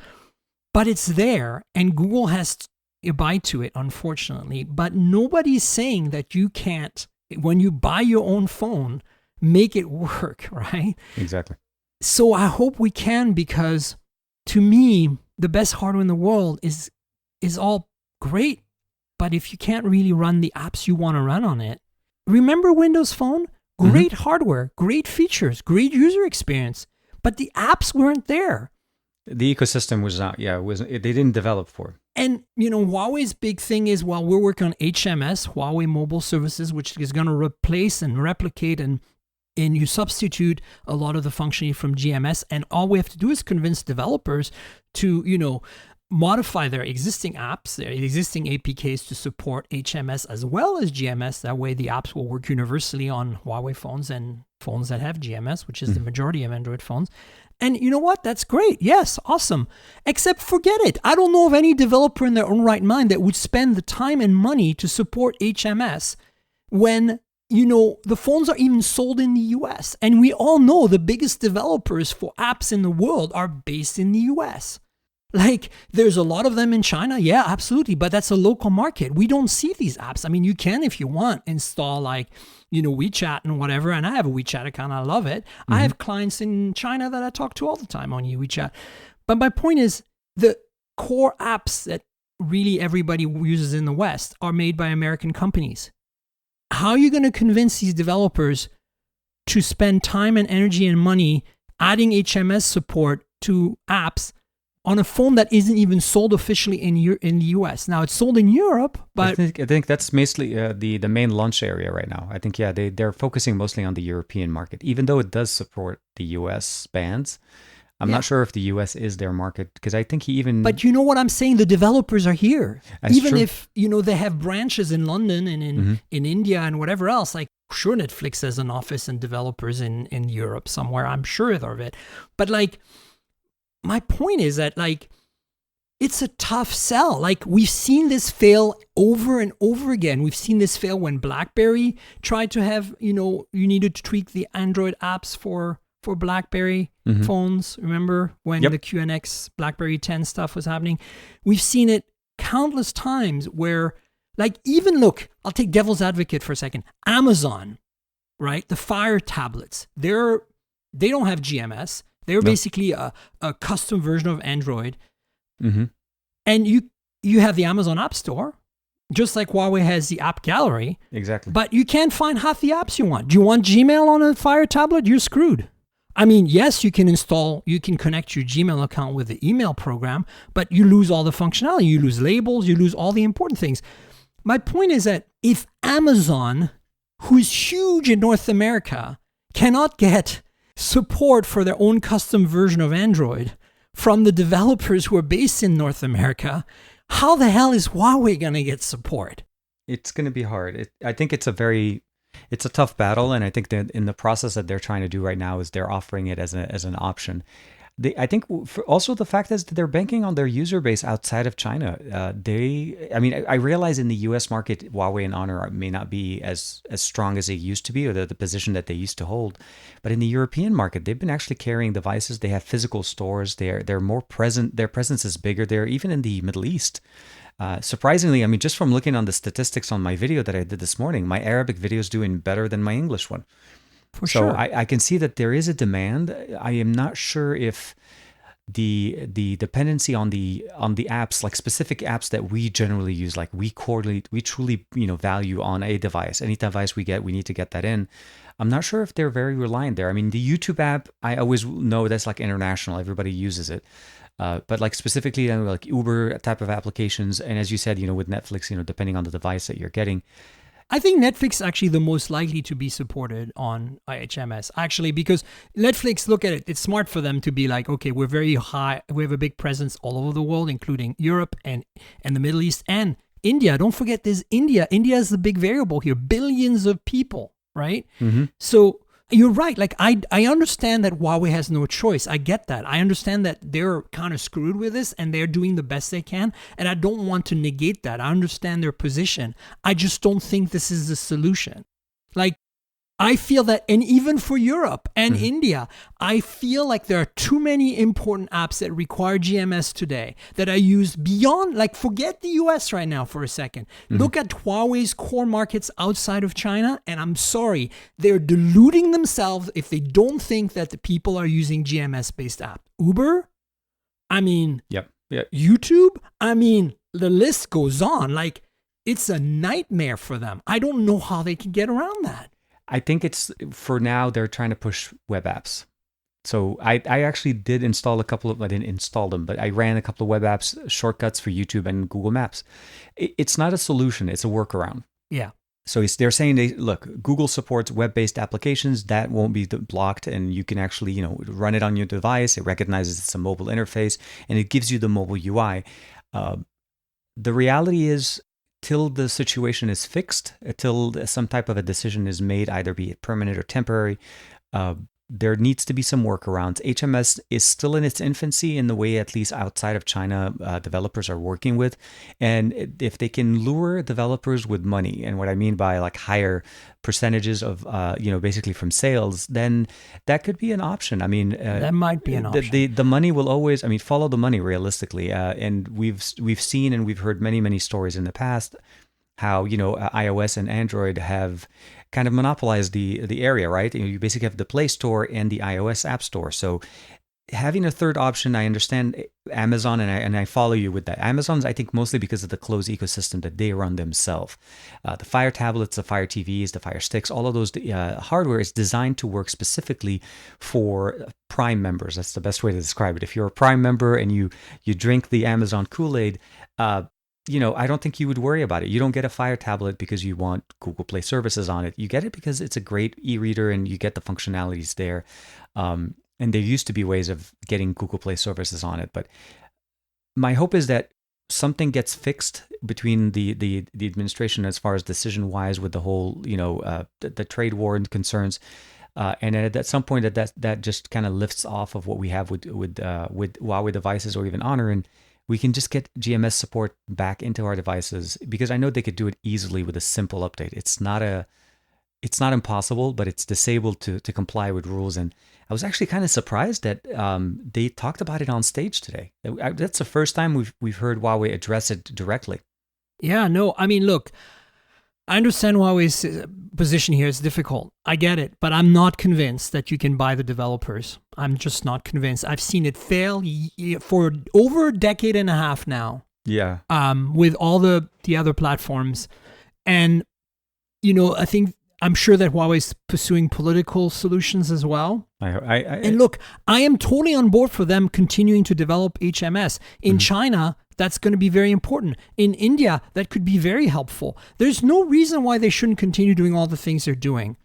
but it's there and Google has to abide to it, unfortunately. But nobody's saying that you can't, when you buy your own phone, make it work, right? Exactly. So I hope we can, because to me, the best hardware in the world is all great. But if you can't really run the apps you want to run on it, remember Windows Phone? Great hardware, great features, great user experience, but the apps weren't there. The ecosystem was not, they didn't develop for it. And, Huawei's big thing is, we're working on HMS, Huawei Mobile Services, which is going to replace and replicate and you substitute a lot of the functionality from GMS. And all we have to do is convince developers to, modify their existing apps, their existing APKs to support HMS as well as GMS. That way the apps will work universally on Huawei phones and phones that have GMS, which is the majority of Android phones. And you know what? That's great. Yes, awesome. Except forget it. I don't know of any developer in their own right mind that would spend the time and money to support HMS when, the phones are even sold in the US. And we all know the biggest developers for apps in the world are based in the US. There's a lot of them in China. Yeah, absolutely. But that's a local market. We don't see these apps. I mean, you can, if you want, install WeChat and whatever. And I have a WeChat account. I love it. Mm-hmm. I have clients in China that I talk to all the time on WeChat. But my point is, the core apps that really everybody uses in the West are made by American companies. How are you going to convince these developers to spend time and energy and money adding HMS support to apps on a phone that isn't even sold officially in the US. Now it's sold in Europe, but I think that's mostly the main launch area right now. I think they're focusing mostly on the European market, even though it does support the US bands. I'm not sure if the US is their market, because I think But you know what I'm saying? The developers are here. That's even true. if, they have branches in London and in India and whatever else. Like, sure, Netflix has an office and developers in Europe somewhere. I'm sure of it. But like, my point is that like, it's a tough sell. Like, we've seen this fail over and over again. We've seen this fail when BlackBerry tried to have, you needed to tweak the Android apps for BlackBerry phones. Remember when the QNX BlackBerry 10 stuff was happening? We've seen it countless times where, like, even look, I'll take devil's advocate for a second. Amazon, right? The Fire tablets, they don't have GMS. They're basically a custom version of Android. And you have the Amazon App Store, just like Huawei has the app gallery. Exactly. But you can't find half the apps you want. Do you want Gmail on a Fire tablet? You're screwed. I mean, yes, you can connect your Gmail account with the email program, but you lose all the functionality. You lose labels, you lose all the important things. My point is that if Amazon, who's huge in North America, cannot get support for their own custom version of Android from the developers who are based in North America, how the hell is Huawei going to get support? It's going to be hard. I think it's a tough battle, and I think that in the process that they're trying to do right now is they're offering it as an option. I think also the fact is that they're banking on their user base outside of China. I realize in the U.S. market, Huawei and Honor may not be as strong as they used to be, or the position that they used to hold. But in the European market, they've been actually carrying devices. They have physical stores. They're more present. Their presence is bigger. They're even in the Middle East. Surprisingly, I mean, just from looking on the statistics on my video that I did this morning, my Arabic video is doing better than my English one. Sure. I can see that there is a demand. I am not sure if the dependency on the apps, like specific apps that we generally use, like we truly value on a device. Any device we get, we need to get that in. I'm not sure if they're very reliant there. I mean, the YouTube app, I always know that's like international. Everybody uses it. But like specifically like Uber type of applications, and as you said, with Netflix, depending on the device that you're getting. I think Netflix is actually the most likely to be supported on IHMS, actually, because Netflix, look at it, it's smart for them to be like, okay, we're very high, we have a big presence all over the world, including Europe and the Middle East and India. Don't forget there's India. India is the big variable here, billions of people, right? So you're right. Like, I understand that Huawei has no choice. I get that. I understand that they're kind of screwed with this and they're doing the best they can. And I don't want to negate that. I understand their position. I just don't think this is the solution. Like, I feel that, and even for Europe and India, I feel like there are too many important apps that require GMS today that are used beyond, like, forget the US right now for a second. Look at Huawei's core markets outside of China, and I'm sorry, they're deluding themselves if they don't think that the people are using GMS-based apps. Uber? I mean, YouTube? I mean, the list goes on. Like, it's a nightmare for them. I don't know how they can get around that. I think it's, for now, they're trying to push web apps. So I actually did install a couple of, I didn't install them, but I ran a couple of web apps, shortcuts for YouTube and Google Maps. It's not a solution. It's a workaround. Yeah. So they're saying, look, Google supports web-based applications. That won't be blocked, and you can actually, run it on your device. It recognizes it's a mobile interface, and it gives you the mobile UI. The reality is, till the situation is fixed, till some type of a decision is made, either be it permanent or temporary, there needs to be some workarounds. HMS is still in its infancy in the way, at least outside of China, developers are working with. And if they can lure developers with money, and what I mean by like higher percentages of, basically from sales, then that could be an option. I mean, that might be an option. The money will always, follow the money realistically. And we've seen and we've heard many, many stories in the past how, iOS and Android have kind of monopolized the area, right? You basically have the Play Store and the iOS App Store. So having a third option, I understand Amazon, and I follow you with that. Amazon's, I think, mostly because of the closed ecosystem that they run themselves. The Fire tablets, the Fire TVs, the Fire Sticks, all of those hardware is designed to work specifically for Prime members. That's the best way to describe it. If you're a Prime member and you drink the Amazon Kool-Aid, I don't think you would worry about it. You don't get a Fire tablet because you want Google Play services on it. You get it because it's a great e-reader and you get the functionalities there. And there used to be ways of getting Google Play services on it. But my hope is that something gets fixed between the administration as far as decision-wise with the whole, the trade war and concerns. And at some point that just kind of lifts off of what we have with Huawei devices or even Honor, and we can just get GMS support back into our devices, because I know they could do it easily with a simple update. It's not impossible, but it's disabled to comply with rules. And I was actually kind of surprised that they talked about it on stage today. That's the first time we've heard Huawei address it directly. Yeah, no, I mean, look, I understand Huawei's position here is difficult. I get it, but I'm not convinced that you can buy the developers. I'm just not convinced. I've seen it fail for over a decade and a half now. Yeah. With all the other platforms. And, I'm sure that Huawei's pursuing political solutions as well. And look, I am totally on board for them continuing to develop HMS. In China, that's going to be very important. In India, that could be very helpful. There's no reason why they shouldn't continue doing all the things they're doing.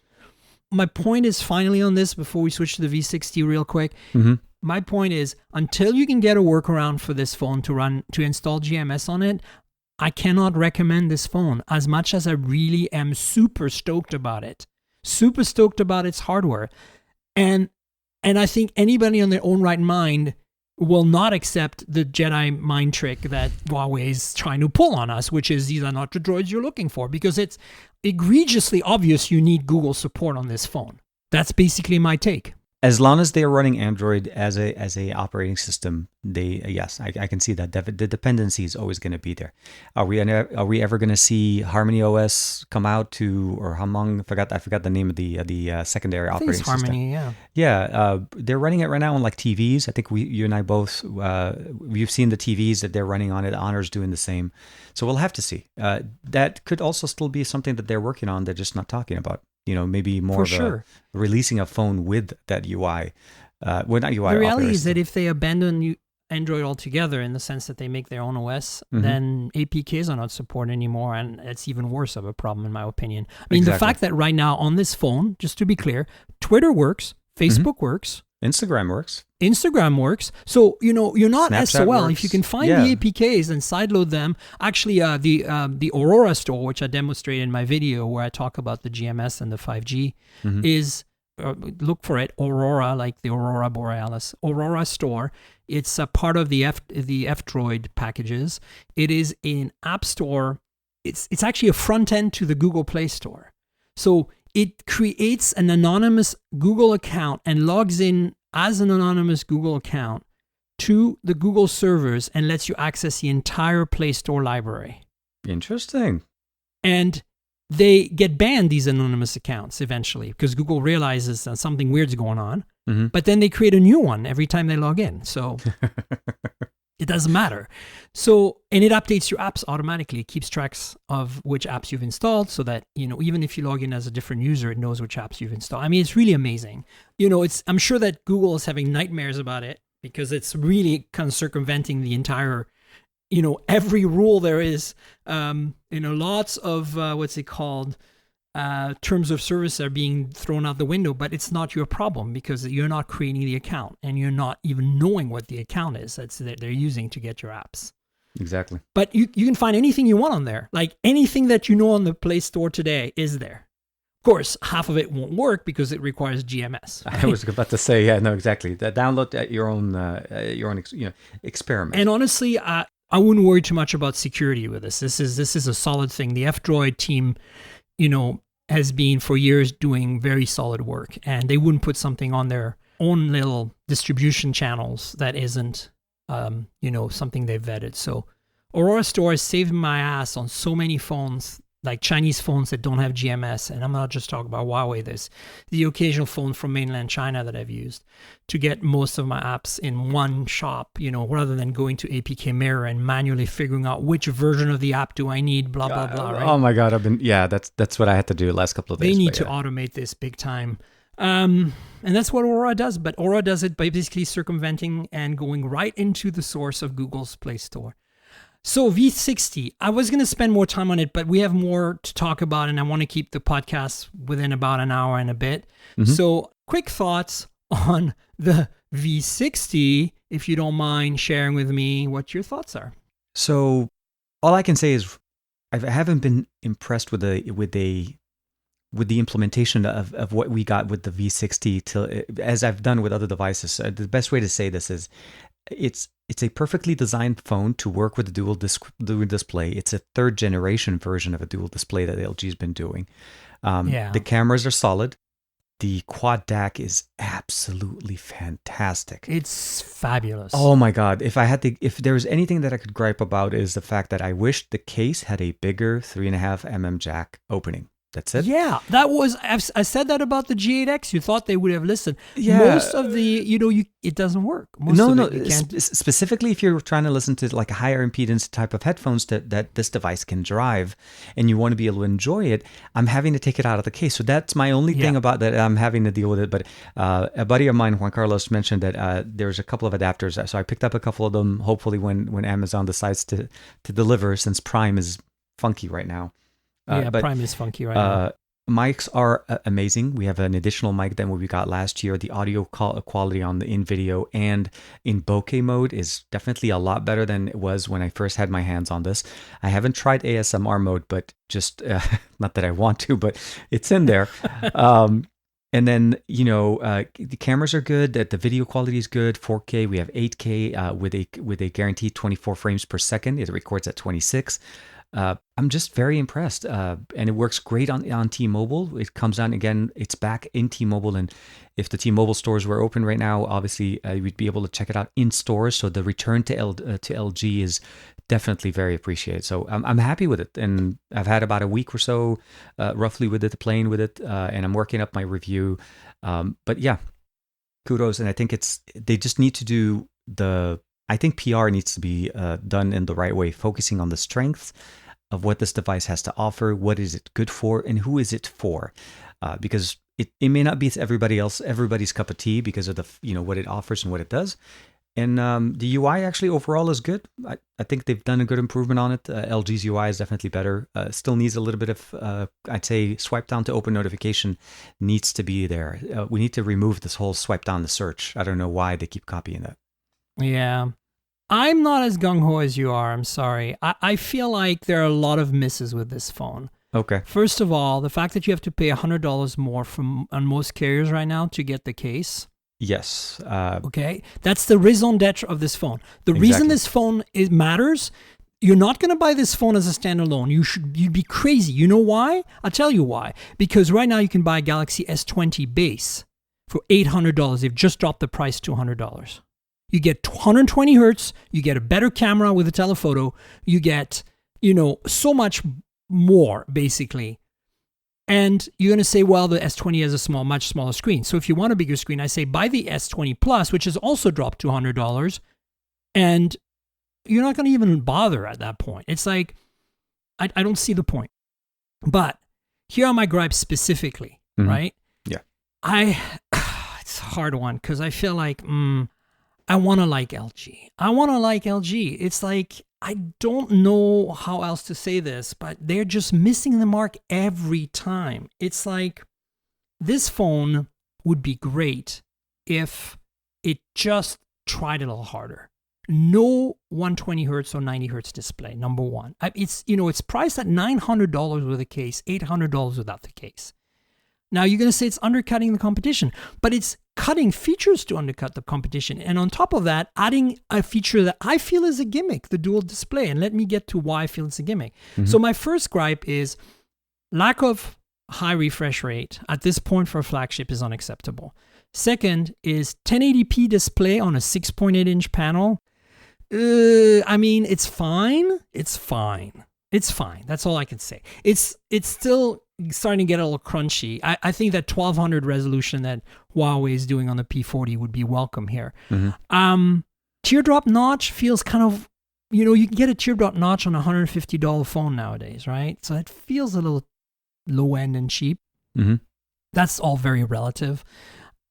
My point is, finally on this, before we switch to the V60 real quick, my point is, until you can get a workaround for this phone to install GMS on it, I cannot recommend this phone, as much as I really am super stoked about it. Super stoked about its hardware. And I think anybody on their own right mind will not accept the Jedi mind trick that Huawei is trying to pull on us, which is these are not the droids you're looking for, because it's egregiously obvious you need Google support on this phone. That's basically my take. As long as they are running Android as a operating system, I can see that the dependency is always going to be there. Are we ever going to see Harmony OS come out or Hamong? I forgot the name of the secondary operating system. Harmony, yeah. Yeah, they're running it right now on like TVs. I think you and I both we've seen the TVs that they're running on it. Honor's doing the same, so we'll have to see. That could also still be something that they're working on. They're just not talking about. Maybe more releasing a phone with that UI. Not UI. The reality is that if they abandon Android altogether, in the sense that they make their own OS, then APKs are not supported anymore, and it's even worse of a problem, in my opinion. I mean, The fact that right now on this phone, just to be clear, Twitter works, Facebook works, Instagram works. So, you're not Snapchat SOL. works. If you can find the APKs and sideload them, actually, the Aurora store, which I demonstrated in my video where I talk about the GMS and the 5G, is, look for it, Aurora, like the Aurora Borealis. Aurora store. It's a part of the F-Droid packages. It is an app store. It's actually a front end to the Google Play Store. So it creates an anonymous Google account and logs in as an anonymous Google account to the Google servers and lets you access the entire Play Store library. Interesting. And they get banned, these anonymous accounts, eventually, because Google realizes that something weird's going on. But then they create a new one every time they log in. So it doesn't matter. So, and it updates your apps automatically. It keeps tracks of which apps you've installed, so that, even if you log in as a different user, it knows which apps you've installed. I mean, it's really amazing. I'm sure that Google is having nightmares about it, because it's really kind of circumventing the entire, every rule there is. Lots of, what's it called? Terms of service are being thrown out the window, but it's not your problem, because you're not creating the account and you're not even knowing what the account is that they're using to get your apps. Exactly. But you can find anything you want on there. Like anything that you know on the Play Store today is there. Of course, half of it won't work because it requires GMS. Right? I was about to say, yeah, no, exactly. Download at your own experiment. And honestly, I wouldn't worry too much about security with this. This is a solid thing. The F-Droid team, has been for years doing very solid work, and they wouldn't put something on their own little distribution channels that isn't, something they've vetted. So Aurora Store has saved my ass on so many phones like Chinese phones that don't have GMS, and I'm not just talking about Huawei, there's the occasional phone from mainland China that I've used to get most of my apps in one shop, rather than going to APK Mirror and manually figuring out which version of the app do I need, blah, blah, blah, right? Oh my God, that's what I had to do the last couple of days. They need to automate this big time. And that's what Aurora does, but Aurora does it by basically circumventing and going right into the source of Google's Play Store. So V60, I was going to spend more time on it, but we have more to talk about, and I want to keep the podcast within about an hour and a bit. Mm-hmm. So quick thoughts on the V60, if you don't mind sharing with me what your thoughts are. So all I can say is I haven't been impressed with the implementation of what we got with the V60 as I've done with other devices. The best way to say this is it's a perfectly designed phone to work with the dual display. It's a third generation version of a dual display that LG's been doing. The cameras are solid. The quad DAC is absolutely fantastic. It's fabulous. Oh my God. If there was anything that I could gripe about, is the fact that I wished the case had a bigger 3.5mm jack opening. That's it. Yeah, I said that about the G8X. You thought they would have listened. Yeah. Most of the, it doesn't work. Specifically if you're trying to listen to like a higher impedance type of headphones that this device can drive and you want to be able to enjoy it, I'm having to take it out of the case. So that's my only thing about that. I'm having to deal with it. But a buddy of mine, Juan Carlos, mentioned that there's a couple of adapters. So I picked up a couple of them, hopefully when Amazon decides to deliver, since Prime is funky right now. Prime is funky right now. Mics are amazing. We have an additional mic than what we got last year. The audio quality in video and in bokeh mode is definitely a lot better than it was when I first had my hands on this. I haven't tried ASMR mode, but just not that I want to, but it's in there. And then, the cameras are good, that the video quality is good, 4K. We have 8K with a guaranteed 24 frames per second. It records at 26. I'm just very impressed, and it works great on T-Mobile. It comes on again. It's back in T-Mobile, and if the T-Mobile stores were open right now, obviously we'd be able to check it out in stores. So the return to LG is definitely very appreciated. So I'm happy with it, and I've had about a week or so, roughly, with it, playing with it, and I'm working up my review. But yeah, kudos, and I think they just need to do I think PR needs to be done in the right way, focusing on the strengths of what this device has to offer, what is it good for, and who is it for? Because it may not be everybody's cup of tea because of what it offers and what it does. And the UI actually overall is good. I think they've done a good improvement on it. LG's UI is definitely better. Still needs a little bit of, I'd say, swipe down to open notification needs to be there. We need to remove this whole swipe down to search. I don't know why they keep copying that. Yeah. I'm not as gung-ho as you are. I'm sorry. I feel like there are a lot of misses with this phone. Okay. First of all, the fact that you have to pay $100 more on most carriers right now to get the case. Yes. Okay. That's the raison d'etre of this phone. The reason this phone matters, you're not going to buy this phone as a standalone. You'd be crazy. You know why? I'll tell you why. Because right now you can buy a Galaxy S20 base for $800. They've just dropped the price to $100. You get 120 hertz, you get a better camera with a telephoto, you get, so much more, basically. And you're going to say, well, the S20 has a much smaller screen. So if you want a bigger screen, I say buy the S20 Plus, which has also dropped to $100, and you're not going to even bother at that point. It's like, I don't see the point. But here are my gripes specifically, right? Yeah. It's a hard one because I feel like, I want to like LG. It's like, I don't know how else to say this, but they're just missing the mark every time. It's like, this phone would be great if it just tried a little harder. No 120 hertz or 90 hertz display, number one. It's priced at $900 with a case, $800 without the case. Now you're going to say it's undercutting the competition, but it's cutting features to undercut the competition. And on top of that, adding a feature that I feel is a gimmick, the dual display. And let me get to why I feel it's a gimmick. Mm-hmm. So my first gripe is lack of high refresh rate at this point for a flagship is unacceptable. Second is 1080p display on a 6.8 inch panel. It's fine. It's fine. That's all I can say. It's still starting to get a little crunchy. I think that 1200 resolution that Huawei is doing on the P40 would be welcome here. Teardrop notch feels kind of, you know, you can get a teardrop notch on a $150 phone nowadays, right? So it feels a little low end and cheap. That's all very relative.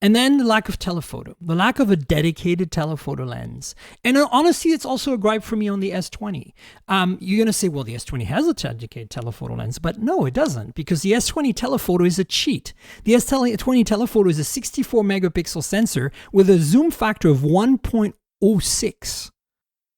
And then the lack of telephoto, the lack of a dedicated telephoto lens. And honestly, it's also a gripe for me on the S20. You're going to say, well, the S20 has a dedicated telephoto lens, but no, it doesn't, because the S20 telephoto is a cheat. The S20 telephoto is a 64 megapixel sensor with a zoom factor of 1.06.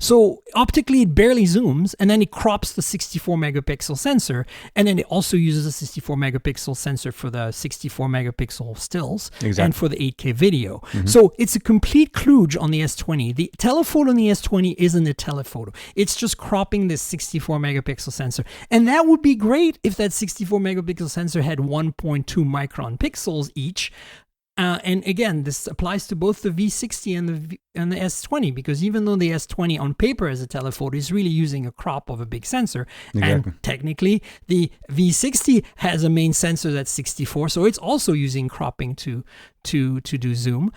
So optically, it barely zooms, and then it crops the 64 megapixel sensor, and then it also uses a 64 megapixel sensor for the 64 megapixel stills and for the 8K video. So it's a complete kludge on the S20. The telephoto on the S20 isn't a telephoto. It's just cropping this 64 megapixel sensor. And that would be great if that 64 megapixel sensor had 1.2 micron pixels each. And again, this applies to both the V60 and the S20, because even though the S20 on paper as a telephoto is really using a crop of a big sensor, and technically the V60 has a main sensor that's 64, so it's also using cropping to do zoom.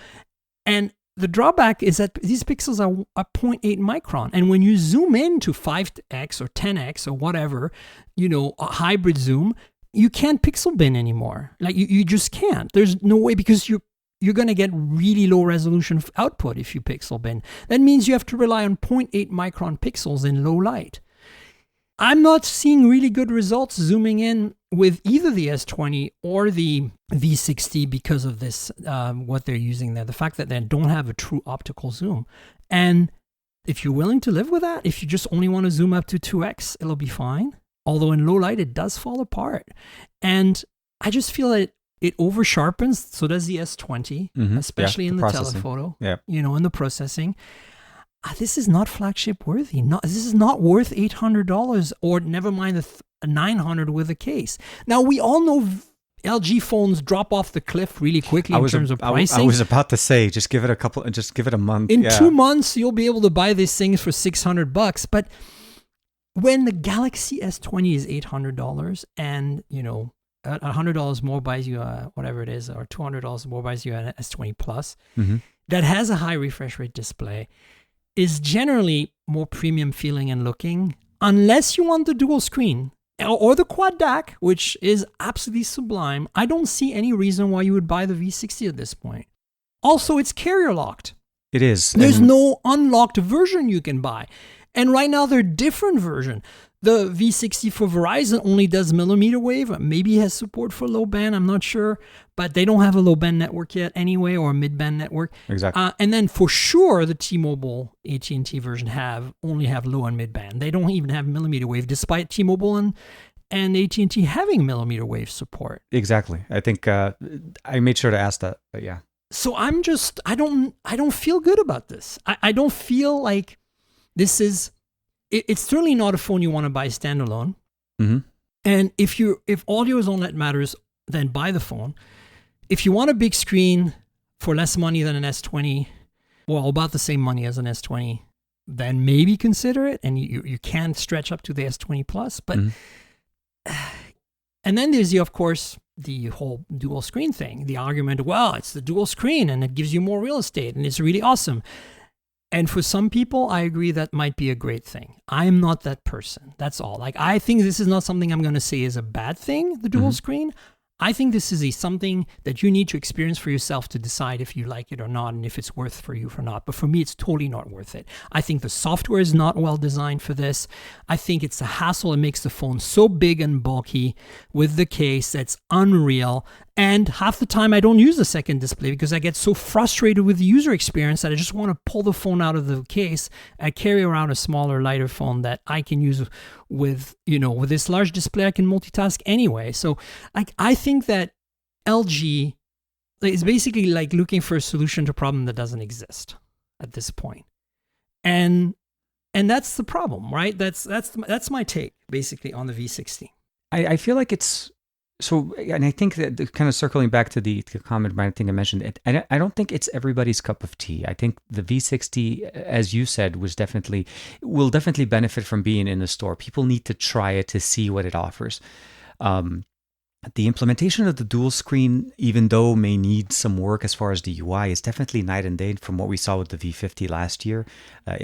And the drawback is that these pixels are 0.8 micron, and when you zoom in to 5x or 10x or whatever, you know, a hybrid zoom, you can't pixel bin anymore. Like you just can't. There's no way, because you're going to get really low resolution output if you pixel bin. That means you have to rely on 0.8 micron pixels in low light. I'm not seeing really good results zooming in with either the S20 or the V60 because of this, what they're using there. The fact that they don't have a true optical zoom. And if you're willing to live with that, if you just only want to zoom up to 2x, it'll be fine. Although in low light, it does fall apart. And I just feel that it over sharpens. So does the S20, especially in the telephoto, you know, in the processing. This is not flagship worthy. This is not worth $800, or never mind the $900 with a case. Now, we all know LG phones drop off the cliff really quickly in terms of pricing. I was about to say, just give it a month. In 2 months, you'll be able to buy these things for $600. But when the Galaxy S20 is $800, and you know, $100 more buys you whatever it is, or $200 more buys you an S20 Plus, that has a high refresh rate display, is generally more premium feeling and looking, unless you want the dual screen or the quad DAC, which is absolutely sublime. I don't see any reason why you would buy the V60 at this point. Also, it's carrier locked. It is. There's no unlocked version you can buy. And right now, they're different version. The V60 for Verizon only does millimeter wave. Maybe has support for low band. I'm not sure. But they don't have a low band network yet anyway, or a mid band network. Exactly. And then for sure, the T-Mobile AT&T version only have low and mid band. They don't even have millimeter wave, despite T-Mobile and AT&T having millimeter wave support. Exactly. I think I made sure to ask that, but yeah. So I don't feel good about this. I don't feel like this is, it's certainly not a phone you want to buy standalone. And if audio is all that matters, then buy the phone. If you want a big screen for less money than an S20, well, about the same money as an S20, then maybe consider it. And you can stretch up to the S20 Plus. But and then there's of course, the whole dual screen thing. The argument, well, it's the dual screen and it gives you more real estate and it's really awesome. And for some people, I agree that might be a great thing. I'm not that person. That's all. Like, I think this is not something I'm going to say is a bad thing, the dual screen. I think this is something that you need to experience for yourself to decide if you like it or not, and if it's worth for you or not. But for me, it's totally not worth it. I think the software is not well designed for this. I think it's a hassle. It makes the phone so big and bulky with the case that's unreal. And half the time I don't use the second display because I get so frustrated with the user experience that I just want to pull the phone out of the case. I carry around a smaller, lighter phone that I can use with this large display. I can multitask anyway. So I think that LG is basically like looking for a solution to a problem that doesn't exist at this point. And that's the problem, right? That's my take basically on the V60. I feel like it's So, and I think that kind of circling back to the comment, I think I mentioned it. I don't think it's everybody's cup of tea. I think the V60, as you said, will definitely benefit from being in the store. People need to try it to see what it offers. The implementation of the dual screen, even though may need some work as far as the UI, is definitely night and day from what we saw with the V50 last year.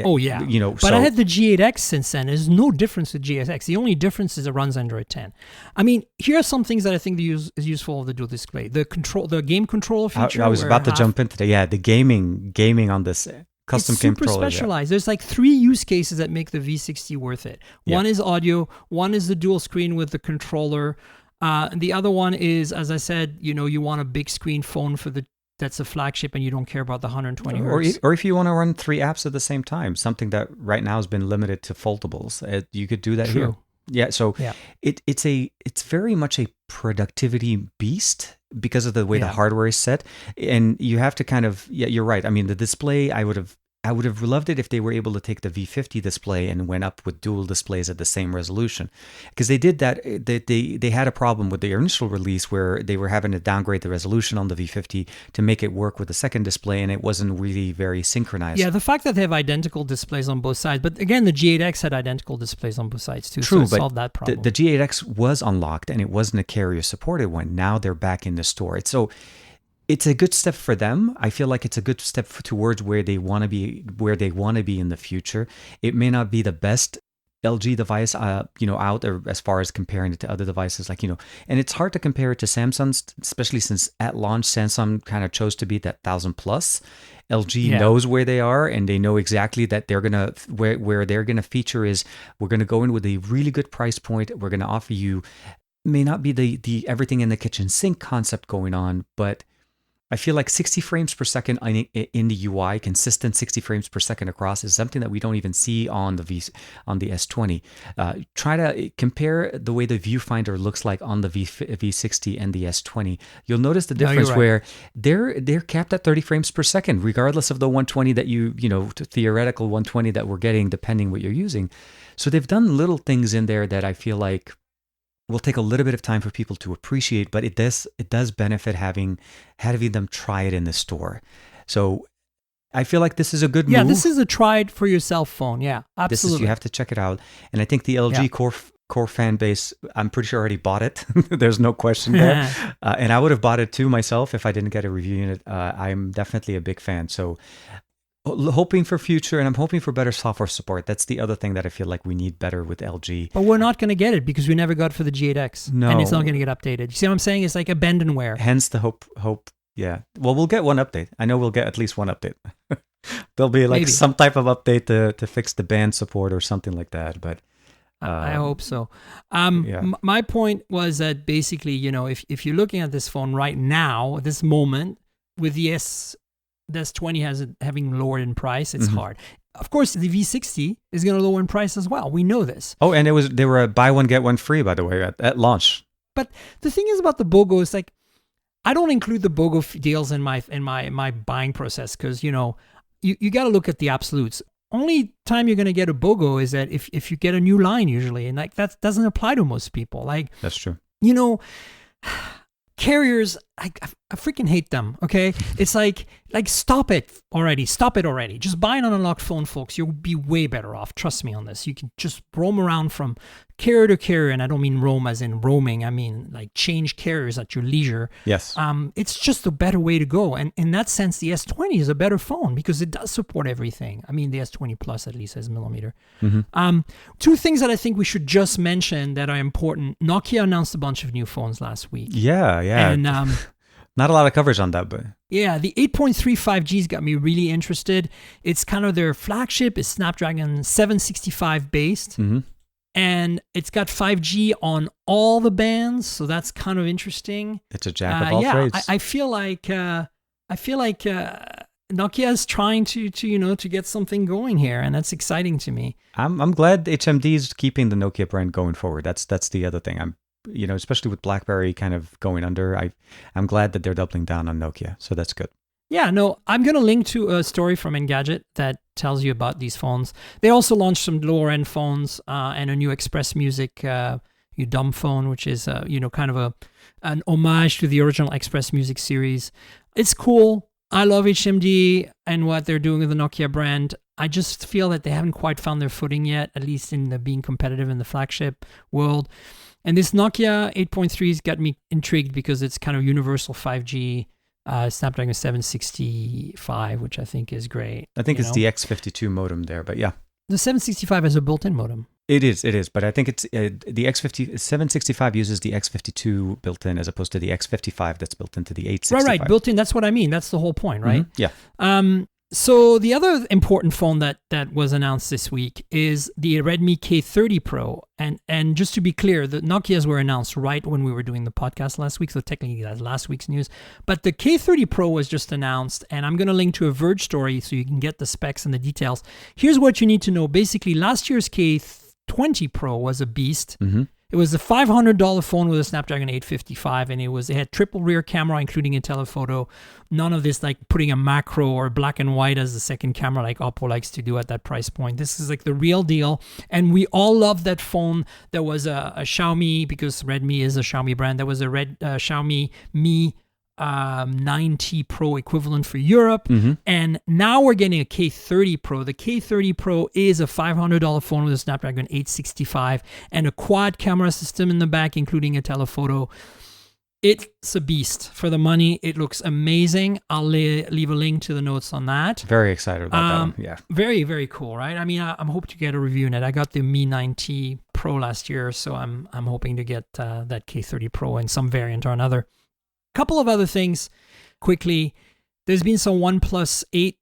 Oh yeah, but I had the G8X since then. There's no difference with G8X. The only difference is it runs Android 10. I mean, here are some things that I think is useful of the dual display. The game controller feature. I was about to jump into that. Yeah, the gaming on this custom game controller. It's super specialized. There's like 3 use cases that make the V60 worth it. One is audio. One is the dual screen with the controller. The other one is, as I said, you want a big screen phone that's a flagship and you don't care about the 120 hertz. Or if you want to run 3 apps at the same time, something that right now has been limited to foldables, you could do that here. Yeah, so it's very much a productivity beast because of the way the hardware is set, and you have to kind of you're right. I mean, the display, I would have loved it if they were able to take the V50 display and went up with dual displays at the same resolution, because they did that. They had a problem with their initial release where they were having to downgrade the resolution on the V50 to make it work with the second display, and it wasn't really very synchronized. Yeah, the fact that they have identical displays on both sides, but again, the G8X had identical displays on both sides too, True, so it solved that problem. The G8X was unlocked, and it wasn't a carrier-supported one. Now they're back in the store. It's a good step for them. I feel like it's a good step towards where they want to be in the future. It may not be the best LG device, out there as far as comparing it to other devices, and it's hard to compare it to Samsung's, especially since at launch Samsung kind of chose to be that 1,000 plus. LG knows where they are, and they know exactly that they're gonna where they're gonna feature is we're gonna go in with a really good price point. We're gonna offer you, may not be the everything in the kitchen sink concept going on, but I feel like 60 frames per second in the UI, consistent 60 frames per second across, is something that we don't even see on the S20. Try to compare the way the viewfinder looks like on the V60 and the S20. You'll notice the difference where they're capped at 30 frames per second, regardless of the 120 that theoretical 120 that we're getting, depending what you're using. So they've done little things in there that I feel like will take a little bit of time for people to appreciate, but it does benefit having them try it in the store. So I feel like this is a good move. Yeah, this is a try it for yourself phone. Yeah, absolutely. You have to check it out. And I think the LG core fan base, I'm pretty sure already bought it. There's no question there. And I would have bought it too myself if I didn't get a review unit. I'm definitely a big fan. So hoping for future, and I'm hoping for better software support. That's the other thing that I feel like we need better with LG. But we're not going to get it because we never got it for the G8X. No. And it's not going to get updated. You see what I'm saying? It's like abandonware. Hence the hope. Yeah. Well, we'll get one update. I know we'll get at least one update. There'll be like some type of update to fix the band support or something like that. But I hope so. My point was that basically, if you're looking at this phone right now, at this moment, with the S20 having lowered in price, it's hard. Of course, the V60 is going to lower in price as well. We know this. Oh, and they were a buy one get one free, by the way, at launch. But the thing is about the BOGO is like, I don't include the BOGO deals in my buying process because you got to look at the absolutes. Only time you're going to get a BOGO is that if you get a new line usually, and like that doesn't apply to most people. Like that's true. Carriers, I freaking hate them, okay? It's like stop it already. Just buy an unlocked phone, folks. You'll be way better off. Trust me on this. You can just roam around from carrier to carrier, and I don't mean roam as in roaming. I mean like change carriers at your leisure. Yes. It's just a better way to go. And in that sense, the S20 is a better phone because it does support everything. I mean, the S20 Plus at least has millimeter. Two things that I think we should just mention that are important. Nokia announced a bunch of new phones last week. Yeah. And not a lot of coverage on that, but yeah, the 8.35G's got me really interested. It's kind of their flagship. It's Snapdragon 765 based. And it's got 5G on all the bands, so that's kind of interesting. It's a jack of all trades. I feel like Nokia is trying to get something going here, and that's exciting to me. I'm glad HMD is keeping the Nokia brand going forward. That's the other thing. Especially with BlackBerry kind of going under, I'm glad that they're doubling down on Nokia. So that's good. Yeah, no, I'm going to link to a story from Engadget that tells you about these phones. They also launched some lower-end phones and a new Express Music You Dumb Phone, which is kind of an homage to the original Express Music series. It's cool. I love HMD and what they're doing with the Nokia brand. I just feel that they haven't quite found their footing yet, at least in the being competitive in the flagship world. And this Nokia 8.3 has got me intrigued because it's kind of universal 5G, Snapdragon 765, which I think is great. I think it's the X52 modem there, but yeah. The 765 has a built-in modem. It is, but I think it's the 765 uses the X52 built-in as opposed to the X55 that's built into the 865. Right, built-in, that's what I mean. That's the whole point, right? Yeah. So the other important phone that was announced this week is the Redmi K30 Pro. And just to be clear, the Nokias were announced right when we were doing the podcast last week, so technically that's last week's news. But the K30 Pro was just announced, and I'm going to link to a Verge story so you can get the specs and the details. Here's what you need to know. Basically, last year's K20 Pro was a beast. Mm-hmm. It was a $500 phone with a Snapdragon 855, and it had triple rear camera, including a telephoto. None of this like putting a macro or black and white as the second camera like Oppo likes to do at that price point. This is like the real deal, and we all love that phone. There was a Xiaomi, because Redmi is a Xiaomi brand. There was a Xiaomi Mi 9T Pro equivalent for Europe, and now we're getting a K30 Pro. The K30 Pro is a $500 phone with a Snapdragon 865 and a quad camera system in the back, including a telephoto. It's a beast for the money. It looks amazing. I'll leave a link to the notes on that. Very excited about that one. Yeah, very, very cool, right? I mean, I'm hoping to get a review in it. I got the Mi 9T Pro last year, so I'm hoping to get that K30 Pro in some variant or another. Couple of other things quickly. There's been some OnePlus 8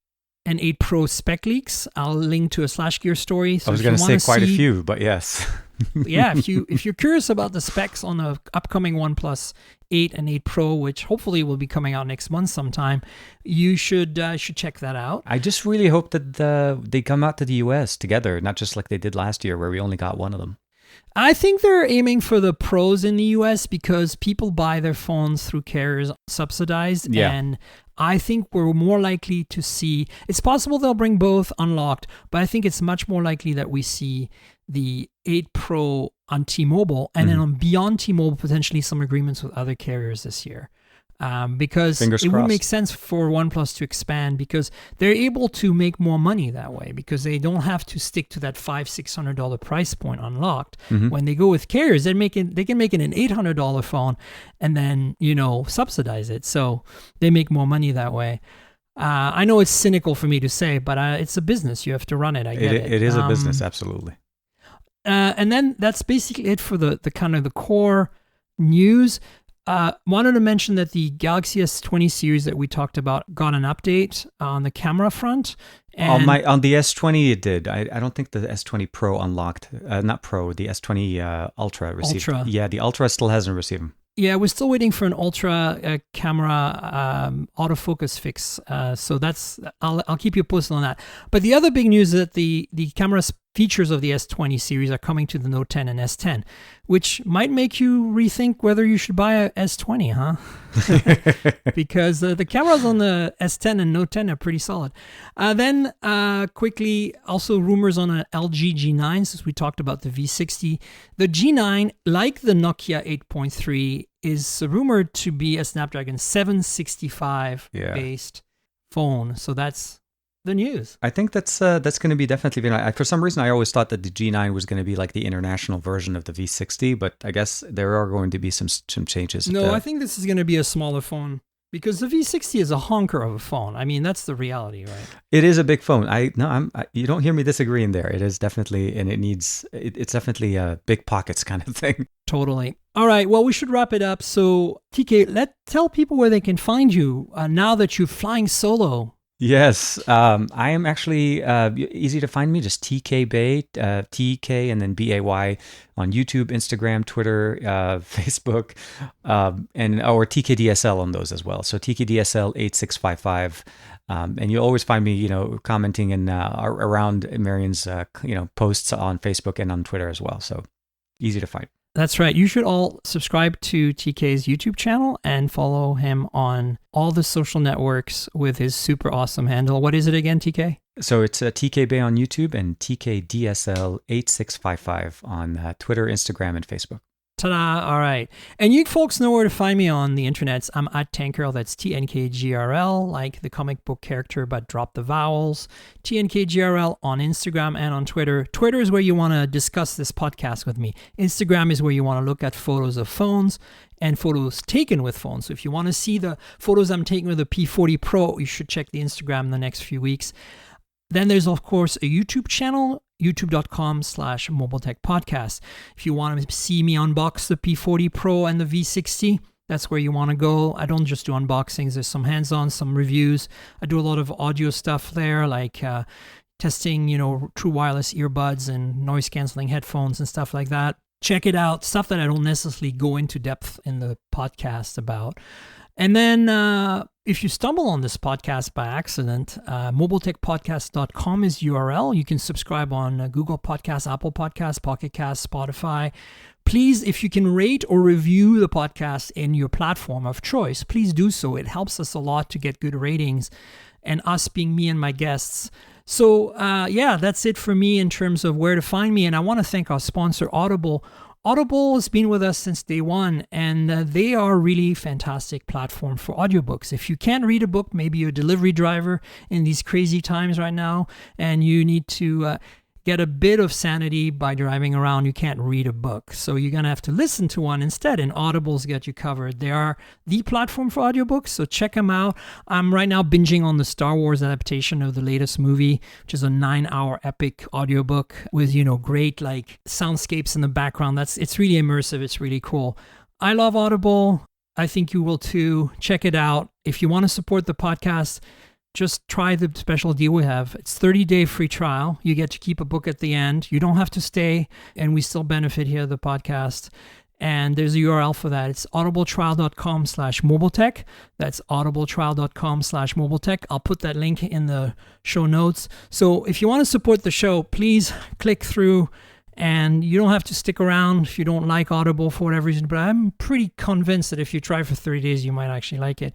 and 8 Pro spec leaks. I'll link to a SlashGear story. So I was going to say quite a few, but yes. Yeah, if you're curious about the specs on the upcoming OnePlus 8 and 8 Pro, which hopefully will be coming out next month sometime, you should check that out. I just really hope that they come out to the US together, not just like they did last year where we only got one of them. I think they're aiming for the pros in the US because people buy their phones through carriers subsidized. Yeah. And I think we're more likely to see, it's possible they'll bring both unlocked, but I think it's much more likely that we see the 8 Pro on T-Mobile and then on beyond T-Mobile, potentially some agreements with other carriers this year. Because Fingers it crossed. would make sense for OnePlus to expand because they're able to make more money that way because they don't have to stick to that $500-$600 price point unlocked. When they go with carriers, they can make it an $800 phone and then subsidize it, so they make more money that way. I know it's cynical for me to say, but it's a business. You have to run it. I get it. It is a business, absolutely. And then that's basically it for the kind of the core news. Wanted to mention that the Galaxy S20 series that we talked about got an update on the camera front. And on the S20 it did. I don't think the S20 Pro unlocked. Not Pro, the S20 Ultra received. Ultra. Yeah, the Ultra still hasn't received them. Yeah, we're still waiting for an Ultra camera autofocus fix. So I'll keep you posted on that. But the other big news is that the camera features of the S20 series are coming to the Note 10 and S10, which might make you rethink whether you should buy a S20, huh? Because the cameras on the S10 and Note 10 are pretty solid. Then quickly, also rumors on an LG G9, since we talked about the V60. The G9, like the Nokia 8.3, is rumored to be a Snapdragon 765 based phone. So that's the news. I think that's going to be definitely. For some reason, I always thought that the G9 was going to be like the international version of the V60, but I guess there are going to be some changes. No, I think this is going to be a smaller phone because the V60 is a honker of a phone. I mean, that's the reality, right? It is a big phone. You don't hear me disagreeing there. It is definitely, and it's definitely a big pockets kind of thing. Totally. All right. Well, we should wrap it up. So, TK, tell people where they can find you now that you're flying solo. Yes, I am actually easy to find me, just TK Bay, TK and then BAY on YouTube, Instagram, Twitter, Facebook, or TKDSL on those as well. So TKDSL 8655. And you'll always find me, commenting and around Marion's, posts on Facebook and on Twitter as well. So easy to find. That's right. You should all subscribe to TK's YouTube channel and follow him on all the social networks with his super awesome handle. What is it again, TK? So it's TK Bay on YouTube and TKDSL 8655 on Twitter, Instagram, and Facebook. Ta-da! All right. And you folks know where to find me on the internets. I'm at ThinQGirl. That's TNKGRL, like the comic book character, but drop the vowels. TNKGRL on Instagram and on Twitter. Twitter is where you want to discuss this podcast with me. Instagram is where you want to look at photos of phones and photos taken with phones. So if you want to see the photos I'm taking with the P40 Pro, you should check the Instagram in the next few weeks. Then there's, of course, a YouTube channel, youtube.com/mobiletechpodcast. If you want to see me unbox the P40 Pro and the V60, that's where you want to go. I don't just do unboxings. There's some hands-on, some reviews. I do a lot of audio stuff there, like testing, true wireless earbuds and noise-canceling headphones and stuff like that. Check it out. Stuff that I don't necessarily go into depth in the podcast about. And then if you stumble on this podcast by accident, mobiletechpodcast.com is URL. You can subscribe on Google Podcasts, Apple Podcasts, Pocket Casts, Spotify. Please, if you can rate or review the podcast in your platform of choice, please do so. It helps us a lot to get good ratings, and us being me and my guests. So that's it for me in terms of where to find me. And I want to thank our sponsor, Audible. Audible has been with us since day one, and they are a really fantastic platform for audiobooks. If you can't read a book, maybe you're a delivery driver in these crazy times right now, and you need to get a bit of sanity by driving around, you can't read a book. So you're going to have to listen to one instead, and Audible's got you covered. They are the platform for audiobooks, so check them out. I'm right now binging on the Star Wars adaptation of the latest movie, which is a 9-hour epic audiobook with, great soundscapes in the background. It's really immersive. It's really cool. I love Audible. I think you will too. Check it out. If you want to support the podcast, just try the special deal we have. It's 30-day free trial. You get to keep a book at the end. You don't have to stay, and we still benefit here, the podcast. And there's a URL for that. It's audibletrial.com/mobiletech. That's audibletrial.com/mobiletech. I'll put that link in the show notes. So if you want to support the show, please click through. And you don't have to stick around if you don't like Audible for whatever reason, but I'm pretty convinced that if you try for 30 days, you might actually like it.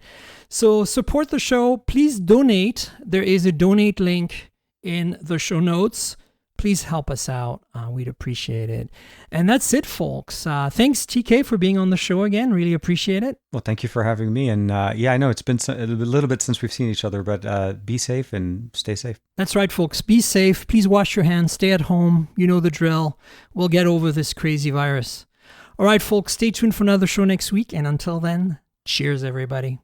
So support the show. Please donate. There is a donate link in the show notes. Please help us out. We'd appreciate it. And that's it, folks. Thanks, TK, for being on the show again. Really appreciate it. Well, thank you for having me. And I know it's been a little bit since we've seen each other, but be safe and stay safe. That's right, folks. Be safe. Please wash your hands. Stay at home. You know the drill. We'll get over this crazy virus. All right, folks. Stay tuned for another show next week. And until then, cheers, everybody.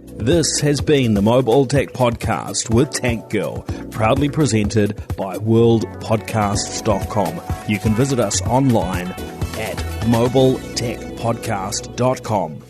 This has been the Mobile Tech Podcast with ThinQ, proudly presented by worldpodcasts.com. You can visit us online at mobiletechpodcast.com.